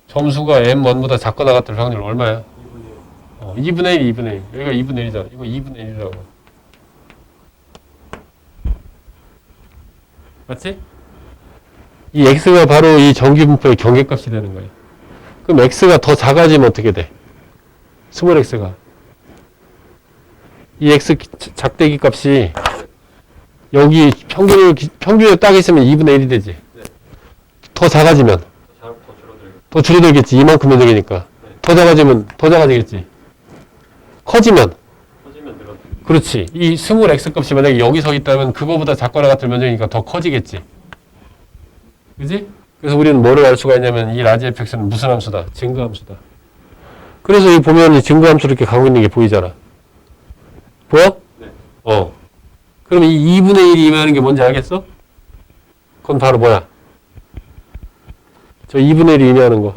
[SPEAKER 1] 점수가 M1보다 작거나 같을 확률 얼마야? 2분의 1, 2분의 1. 여기가 2분의 1이잖아. 이거 2분의 1이라고. 맞지? 이 x가 바로 이 정기분포의 경계값이 되는 거예요. 그럼 x가 더 작아지면 어떻게 돼? 스몰 x가. 이 x 작대기 값이 여기 평균을 딱 있으면 2분의 1이 되지. 더 작아지면 더 줄어들겠지. 이만큼 면적이니까. 더 작아지면 더 작아지겠지. 커지면 그렇지. 이 스몰 x 값이 만약에 여기 서 있다면 그거보다 작거나 같은 면적이니까 더 커지겠지. 그지? 그래서 우리는 뭐를 알 수가 있냐면 이 라지 fx는 무슨 함수다? 증가함수다. 그래서 여기 보면 이 증가함수를 이렇게 가고 있는 게 보이잖아. 보여? 네. 그럼 이 2분의 1이 임하는 게 뭔지 알겠어? 그건 바로 뭐야? 저 2분의 1이 의미하는 거.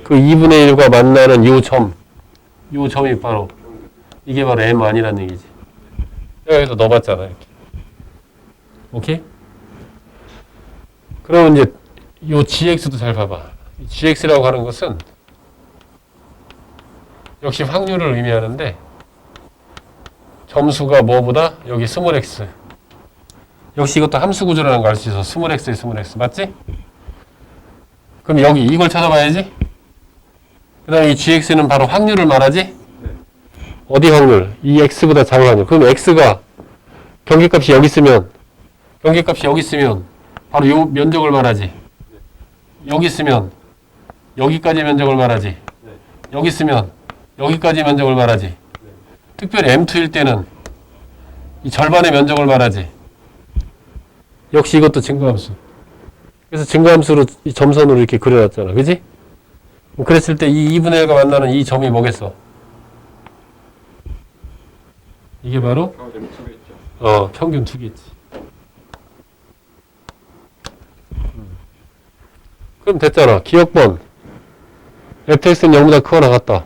[SPEAKER 1] 그 2분의 1과 만나는 요 점이 바로 이게 바로 M1이라는 얘기지. 여기서 넣어봤잖아 이렇게. 오케이? 그러면 이제 요 gx도 잘 봐봐. gx라고 하는 것은 역시 확률을 의미하는데 점수가 뭐보다 여기 스몰 x. 역시 이것도 함수 구조라는 걸 알 수 있어. 스몰 x에 스몰 x. 맞지? 그럼 여기 이걸 찾아봐야지. 그 다음에 이 gx는 바로 확률을 말하지? 어디 확률? 이 x보다 작은 확률. 그럼 x가 경계값이 여기 있으면 바로 요 면적을 말하지. 여기 있으면 여기까지 면적을 말하지. 여기 있으면 여기까지 면적을 말하지. 특별히 M2일 때는 이 절반의 면적을 말하지. 역시 이것도 증가함수. 그래서 증가함수로 이 점선으로 이렇게 그려놨잖아. 그지? 그랬을 때 이 2분의 1과 만나는 이 점이 뭐겠어? 이게 바로
[SPEAKER 2] 평균 두 개죠.
[SPEAKER 1] 평균 두 개지. 그럼 됐잖아. 기억번. fx는 0보다 크거나 같다.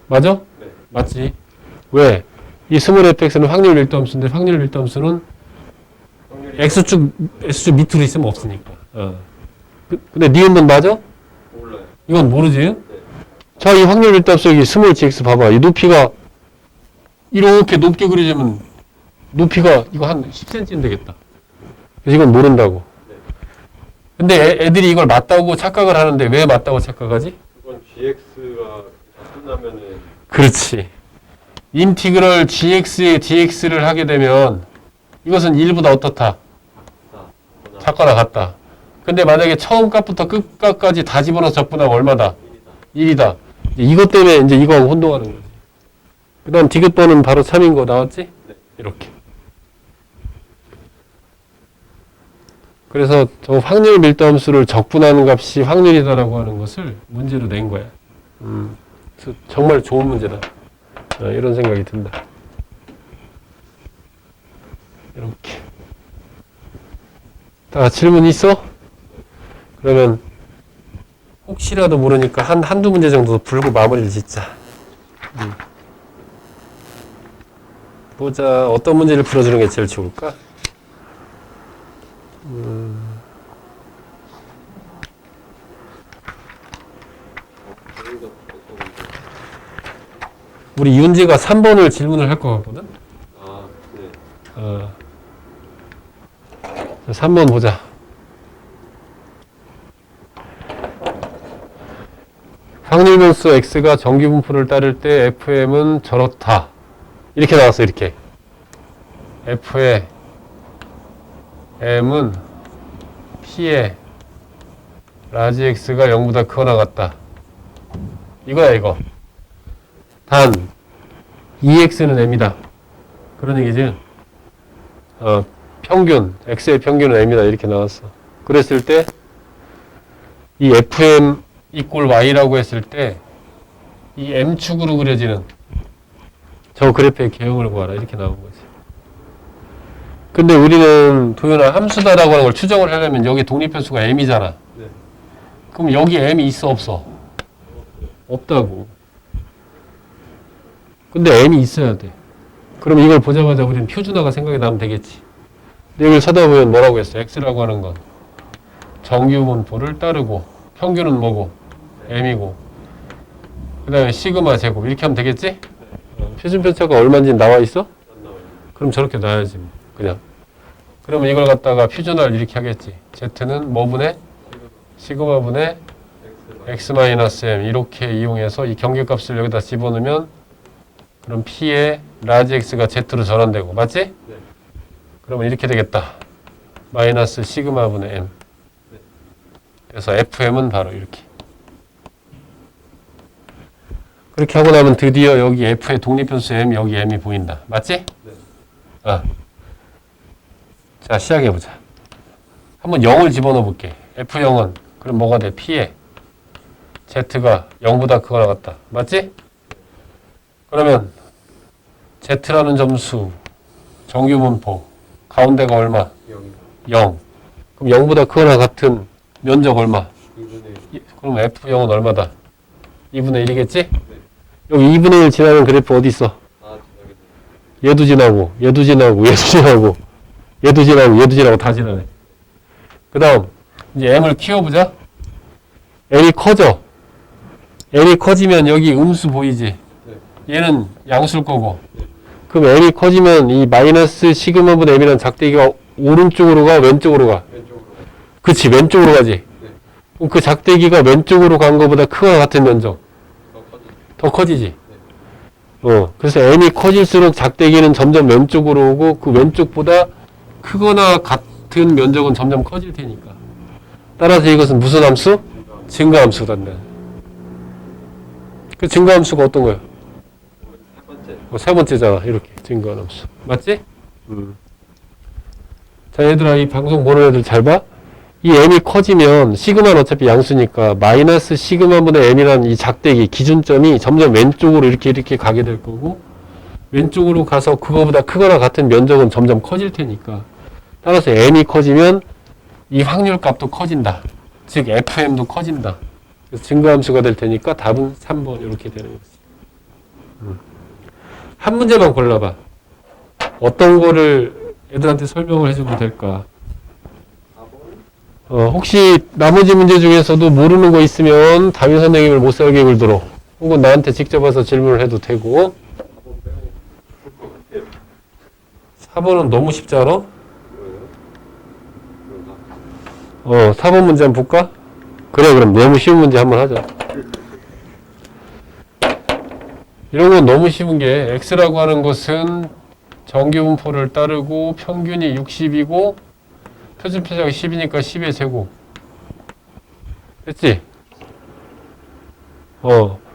[SPEAKER 1] 맞아?
[SPEAKER 2] 네.
[SPEAKER 1] 맞지? 왜? 이 스몰 fx는 확률 밀도함수인데 확률 밀도함수는
[SPEAKER 2] 확률이
[SPEAKER 1] S축 밑으로 있으면 없으니까. 근데 니은은 맞아?
[SPEAKER 2] 몰라요.
[SPEAKER 1] 이건 모르지?
[SPEAKER 2] 네.
[SPEAKER 1] 자, 이 확률 밀도함수 여기 스몰 gx 봐봐. 이 높이가 이렇게 높게 그려지면 높이가 이거 한 10cm 되겠다. 그래서 이건 모른다고.
[SPEAKER 2] 네.
[SPEAKER 1] 근데 애들이 이걸 맞다고 착각을 하는데 왜 맞다고 착각하지?
[SPEAKER 2] 그건 GX가 끝나면은
[SPEAKER 1] 그렇지. 인티그럴 gx에 dx를 하게 되면 이것은 1보다 어떻다? 작거나 같다. 근데 만약에 처음 값부터 끝값까지 다 집어넣어서 적분하면 얼마다? 1이다. 이것 때문에 이제 이거하고 혼동하는 거지. 그 다음 디귿번은 바로 3인 거 나왔지?
[SPEAKER 2] 네.
[SPEAKER 1] 이렇게. 그래서 저 확률 밀도함수를 적분하는 값이 확률이다라고 하는 것을 문제로 낸 거야. 그래서 정말 좋은 문제다. 이런 생각이 든다. 이렇게. 다 질문 있어? 그러면 혹시라도 모르니까 한두 문제 정도 풀고 마무리를 짓자. 보자. 어떤 문제를 풀어주는 게 제일 좋을까? 우리 윤지가 3번을 질문을 할 것 같거든?
[SPEAKER 2] 아, 네.
[SPEAKER 1] 3번 보자. 확률변수 x가 정규분포를 따를 때 fm은 저렇다. 이렇게 나왔어, 이렇게. f의 m은 p의 라지 x가 0보다 크거나 같다. 이거야, 이거. 단 2x는 m이다. 그런 얘기지. 평균, x의 평균은 m이다. 이렇게 나왔어. 그랬을 때 이 fm equal y라고 했을 때 이 m축으로 그려지는 저 그래프의 개형을 구하라. 이렇게 나온 거지. 근데 우리는 도연아 함수다라고 하는 걸 추정을 하려면 여기 독립변수가 m이잖아.
[SPEAKER 2] 네.
[SPEAKER 1] 그럼 여기 m이 있어 없어? 없다고. 근데 m이 있어야 돼. 그럼 이걸 보자마자 우리는 표준화가 생각이 나면 되겠지. 근데 이걸 찾아보면 뭐라고 했어? x라고 하는 건 정규분포를 따르고 평균은 뭐고? m이고 그 다음에 시그마 제곱 이렇게 하면 되겠지? 표준편차가 얼마인지 나와 있어?
[SPEAKER 2] 안 나와요.
[SPEAKER 1] 그럼 저렇게 놔야지 뭐. 그냥. 그러면 이걸 갖다가 표준화를 이렇게 하겠지. z는 뭐분의? 시그마분의 x-m 이렇게 이용해서 이 경계값을 여기다 집어넣으면 그럼 p의 라지 x가 z로 전환되고 맞지?
[SPEAKER 2] 네.
[SPEAKER 1] 그러면 이렇게 되겠다. 마이너스 시그마분의 m. 그래서 fm은 바로 이렇게. 그렇게 하고 나면 드디어 여기 f의 독립변수 m, 여기 m이 보인다. 맞지?
[SPEAKER 2] 네.
[SPEAKER 1] 자, 시작해보자. 한번 0을 집어넣어 볼게. f0은 그럼 뭐가 돼? p에 z가 0보다 크거나 같다. 맞지? 그러면 z라는 점수 정규분포 가운데가 얼마? 0. 그럼 0보다 크거나 같은 면적 얼마?
[SPEAKER 2] 2분의
[SPEAKER 1] 그럼 f0은 얼마다? 2분의 1이겠지? 여기 2분의 1 지나는 그래프 어디 있어? 얘도 지나고, 얘도 지나고, 얘도 지나고, 얘도 지나고, 얘도 지나고 다 지나네. 그 다음 이제 m을 키워보자. m이 커져. m이 커지면 여기 음수 보이지? 얘는 양수일 거고. 그럼 m이 커지면 이 마이너스 시그마분의 m이라는 작대기가 오른쪽으로 가, 왼쪽으로 가?
[SPEAKER 2] 왼쪽으로.
[SPEAKER 1] 그치, 왼쪽으로 가지. 그럼 그 작대기가 왼쪽으로 간 것보다 크거나 같은 면적. 더 커지지. 그래서 m이 커질수록 작대기는 점점 왼쪽으로 오고 그 왼쪽보다 크거나 같은 면적은 점점 커질 테니까. 따라서 이것은 무슨 함수? 증가함수다. 그 증가함수가 어떤 거야?
[SPEAKER 2] 세 번째.
[SPEAKER 1] 세 번째잖아. 이렇게 증가함수. 맞지? 자, 얘들아 이 방송 보는 애들 잘 봐. 이 m이 커지면 시그마는 어차피 양수니까 마이너스 시그마분의 m이라는 이 작대기 기준점이 점점 왼쪽으로 이렇게 가게 될 거고 왼쪽으로 가서 그거보다 크거나 같은 면적은 점점 커질 테니까 따라서 m이 커지면 이 확률 값도 커진다. 즉 fm도 커진다. 그래서 증가함수가 될 테니까 답은 3번 이렇게 되는 거지. 한 문제만 골라봐. 어떤 거를 애들한테 설명을 해주면 될까? 혹시 나머지 문제 중에서도 모르는 거 있으면 담임 선생님을 못 살게 굴도록 혹은 나한테 직접 와서 질문을 해도 되고 4번은 너무 쉽지 않아? 4번 문제 한번 볼까? 그래 그럼 너무 쉬운 문제 한번 하자. 이런 건 너무 쉬운 게 x라고 하는 것은 정규분포를 따르고 평균이 60이고 표준편차가 10이니까 10의 제곱. 됐지?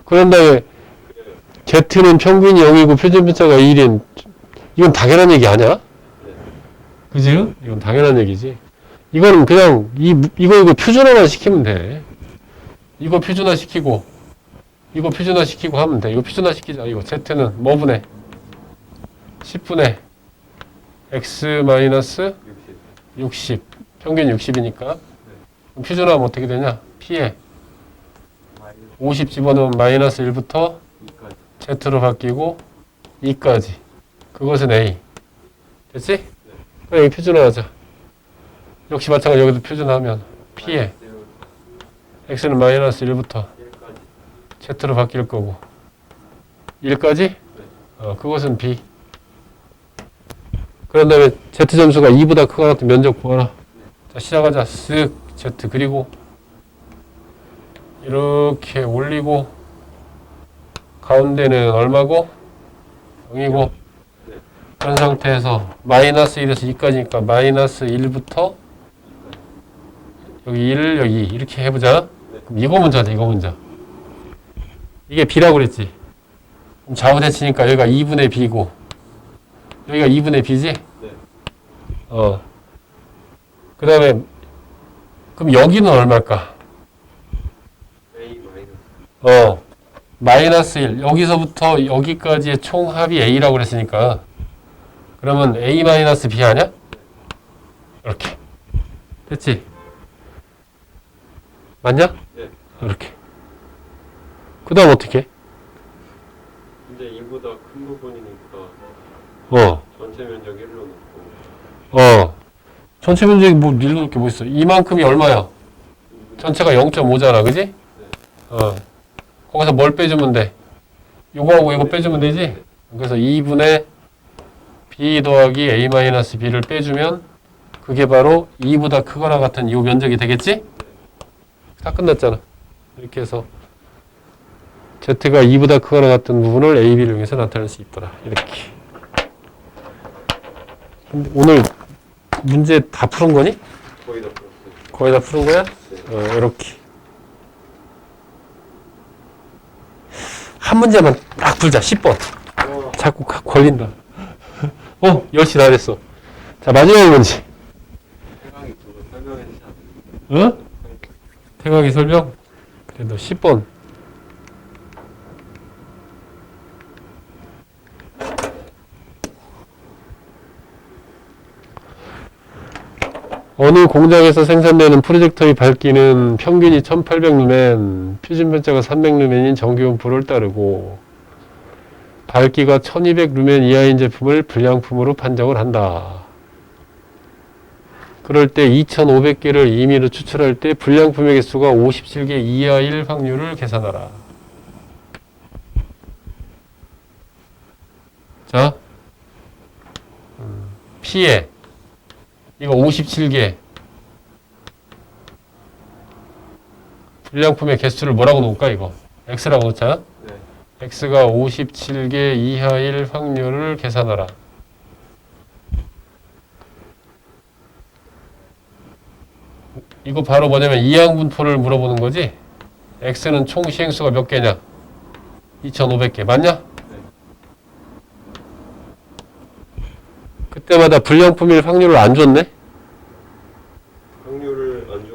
[SPEAKER 1] 그런 다음에 Z는 평균이 0이고 표준편차가 1인. 이건 당연한 얘기 아니야? 그지? 이건 당연한 얘기지. 이거는 그냥 이거 표준화만 시키면 돼. 이거 표준화 시키고 이거 표준화 시키고 하면 돼. 이거 표준화 시키자. 이거 Z는 뭐 분의 10분의 x 마이너스 60 평균 60이니까 표준화하면 어떻게 되냐? p에 50 집어넣으면 마이너스 1부터 z로 바뀌고 2까지 그것은 a 됐지? 그럼 여기 표준화하자. 역시 마찬가지 여기도 표준화하면 p에 x는 마이너스 1부터 z로 바뀔 거고 1까지? 그것은 b. 그런 다음에 z점수가 2보다 크거나 같은 면적 구하라. 자, 시작하자. 쓱 z 그리고 이렇게 올리고 가운데는 얼마고? 0이고 그런 상태에서 마이너스 1에서 2까지니까 마이너스 1부터 여기 1, 여기 2 이렇게 해보자. 그럼 이거 먼저 하자. 이거 먼저. 이게 b라고 그랬지. 그럼 좌우대치니까 여기가 2분의 b고 여기가 2분의 b지? 그 다음에 그럼 여기는 얼마일까?
[SPEAKER 2] A 마이너스.
[SPEAKER 1] 마이너스 1 여기서부터 여기까지의 총합이 a라고 그랬으니까 그러면 a 마이너스 b 아니야? 이렇게 됐지? 맞냐?
[SPEAKER 2] 네.
[SPEAKER 1] 이렇게 그 다음 어떻게 해?
[SPEAKER 2] 이제 이보다 큰 부분이니까 전체 면적 1로 놓고
[SPEAKER 1] 전체 면적이 뭐 밀려놓을 게 뭐 있어? 이만큼이 얼마야? 전체가 0.5잖아, 그지? 거기서 뭘 빼주면 돼? 요거하고 이거 빼주면 되지? 그래서 2분의 b 더하기 a 마이너스 b를 빼주면 그게 바로 2보다 크거나 같은 이 면적이 되겠지? 다 끝났잖아. 이렇게 해서 z가 2보다 크거나 같은 부분을 a, b를 이용해서 나타낼 수 있더라. 이렇게. 근데 오늘 문제 다 푸는 거니?
[SPEAKER 2] 거의 다 풀었어요.
[SPEAKER 1] 거의 다 푸는 거야?
[SPEAKER 2] 네.
[SPEAKER 1] 이렇게. 한 문제만 딱 풀자. 10번. 자꾸 걸린다. 10시 다 됐어. 자, 마지막 문제.
[SPEAKER 2] 태강이 그거 설명해 주지 않나요?
[SPEAKER 1] 태광이 설명? 그래도 10번. 어느 공장에서 생산되는 프로젝터의 밝기는 평균이 1800루멘, 표준편차가 300루멘인 정규분포를 따르고 밝기가 1200루멘 이하인 제품을 불량품으로 판정을 한다. 그럴 때 2500개를 임의로 추출할 때 불량품의 개수가 57개 이하일 확률을 계산하라. 자, P에 이거 57개 불량품의 개수를 뭐라고 놓을까 이거? X라고 놓자.
[SPEAKER 2] 네.
[SPEAKER 1] X가 57개 이하일 확률을 계산하라. 이거 바로 뭐냐면 이항분포를 물어보는 거지. X는 총 시행수가 몇 개냐? 2500개 맞냐? 그때마다 불량품일 확률을 안 줬네?
[SPEAKER 2] 확률을 안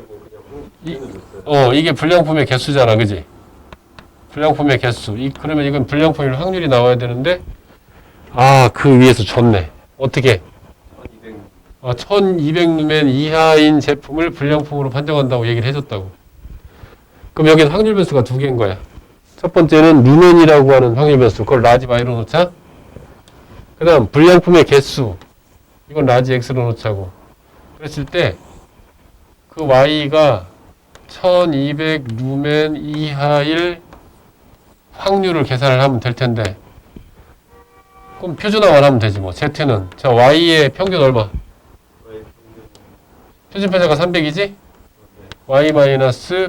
[SPEAKER 1] 이게 불량품의 개수잖아, 그지? 불량품의 개수. 그러면 이건 불량품일 확률이 나와야 되는데, 그 위에서 줬네. 어떻게?
[SPEAKER 2] 1200.
[SPEAKER 1] 1200루멘 이하인 제품을 불량품으로 판정한다고 얘기를 해줬다고. 그럼 여기는 확률 변수가 두 개인 거야. 첫 번째는 루멘이라고 하는 확률 변수. 그걸 라지 y로 놓자. 그 다음 불량품의 개수. 이건 라지 x로 놓자고. 그랬을 때 그 y가 1200 루멘 이하일 확률을 계산을 하면 될 텐데, 그럼 표준화만 하면 되지 뭐. z는 자 y의 평균 얼마? 표준 편차가 300이지? y 마이너스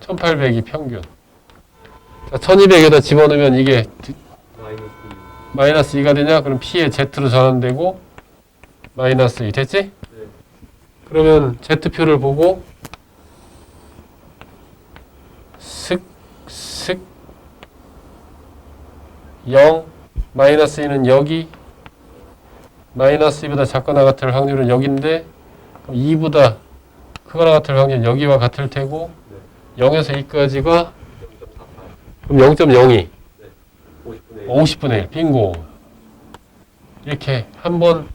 [SPEAKER 1] 1800이 평균. 자 1200에다 집어넣으면 이게 마이너스 2가 되냐? 그럼 p의 z로 전환되고 마이너스 2 됐지? 그러면 z표를 보고 슥 0 마이너스 2는 여기, 마이너스 2보다 작거나 같을 확률은 여기인데, 그럼 2보다 크거나 같을 확률은 여기와 같을 테고, 0에서 2까지가 그럼 0.02 50분의 1 빙고. 이렇게 한번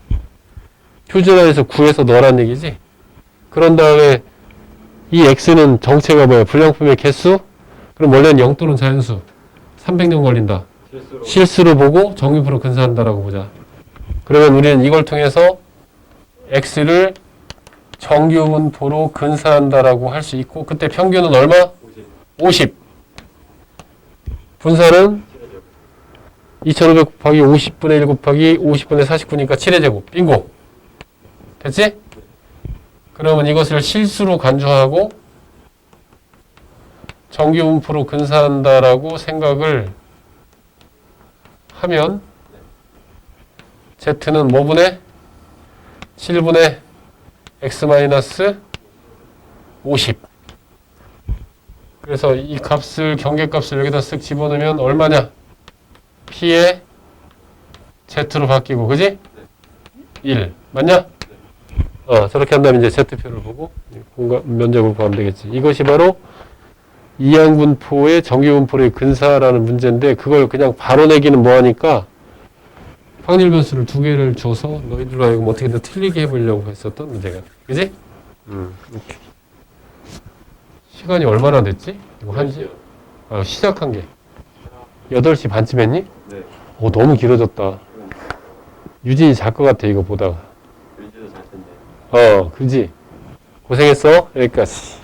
[SPEAKER 1] 표준화해서 구해서 넣으란 얘기지. 그런 다음에 이 x는 정체가 뭐야? 불량품의 개수? 그럼 원래는 0 또는 자연수 300년 걸린다. 실수로 보고 정규분포로 근사한다라고 보자. 그러면 우리는 이걸 통해서 x를 정규분포로 근사한다라고 할 수 있고, 그때 평균은 얼마? 50. 분산은 2500 곱하기 50분의 1 곱하기 50분의 49니까 7의 제곱. 빙고. 됐지? 그러면 이것을 실수로 간주하고 정규분포로 근사한다라고 생각을 하면 z는 뭐분의? 7분의 x 마이너스 50. 그래서 이 값을, 경계값을 여기다 쓱 집어넣으면 얼마냐? p의 z로 바뀌고, 그지? 1. 맞냐? 저렇게 한 다음에 이제 z표를 보고 면적을 구하면 되겠지. 이것이 바로 이항분포의 정규분포의 근사라는 문제인데, 그걸 그냥 바로 내기는 뭐하니까 확률 변수를 두 개를 줘서 너희들로 하여금 어떻게든 틀리게 해보려고 했었던 문제가. 그지? 이렇게. 시간이 얼마나 됐지? 이거 시작한 게 8시 반쯤 했니?
[SPEAKER 2] 네.
[SPEAKER 1] 너무 길어졌다. 유진이 잘 것 같아, 이거 보다가.
[SPEAKER 2] 유진도 잘 텐데.
[SPEAKER 1] 그지? 고생했어? 여기까지.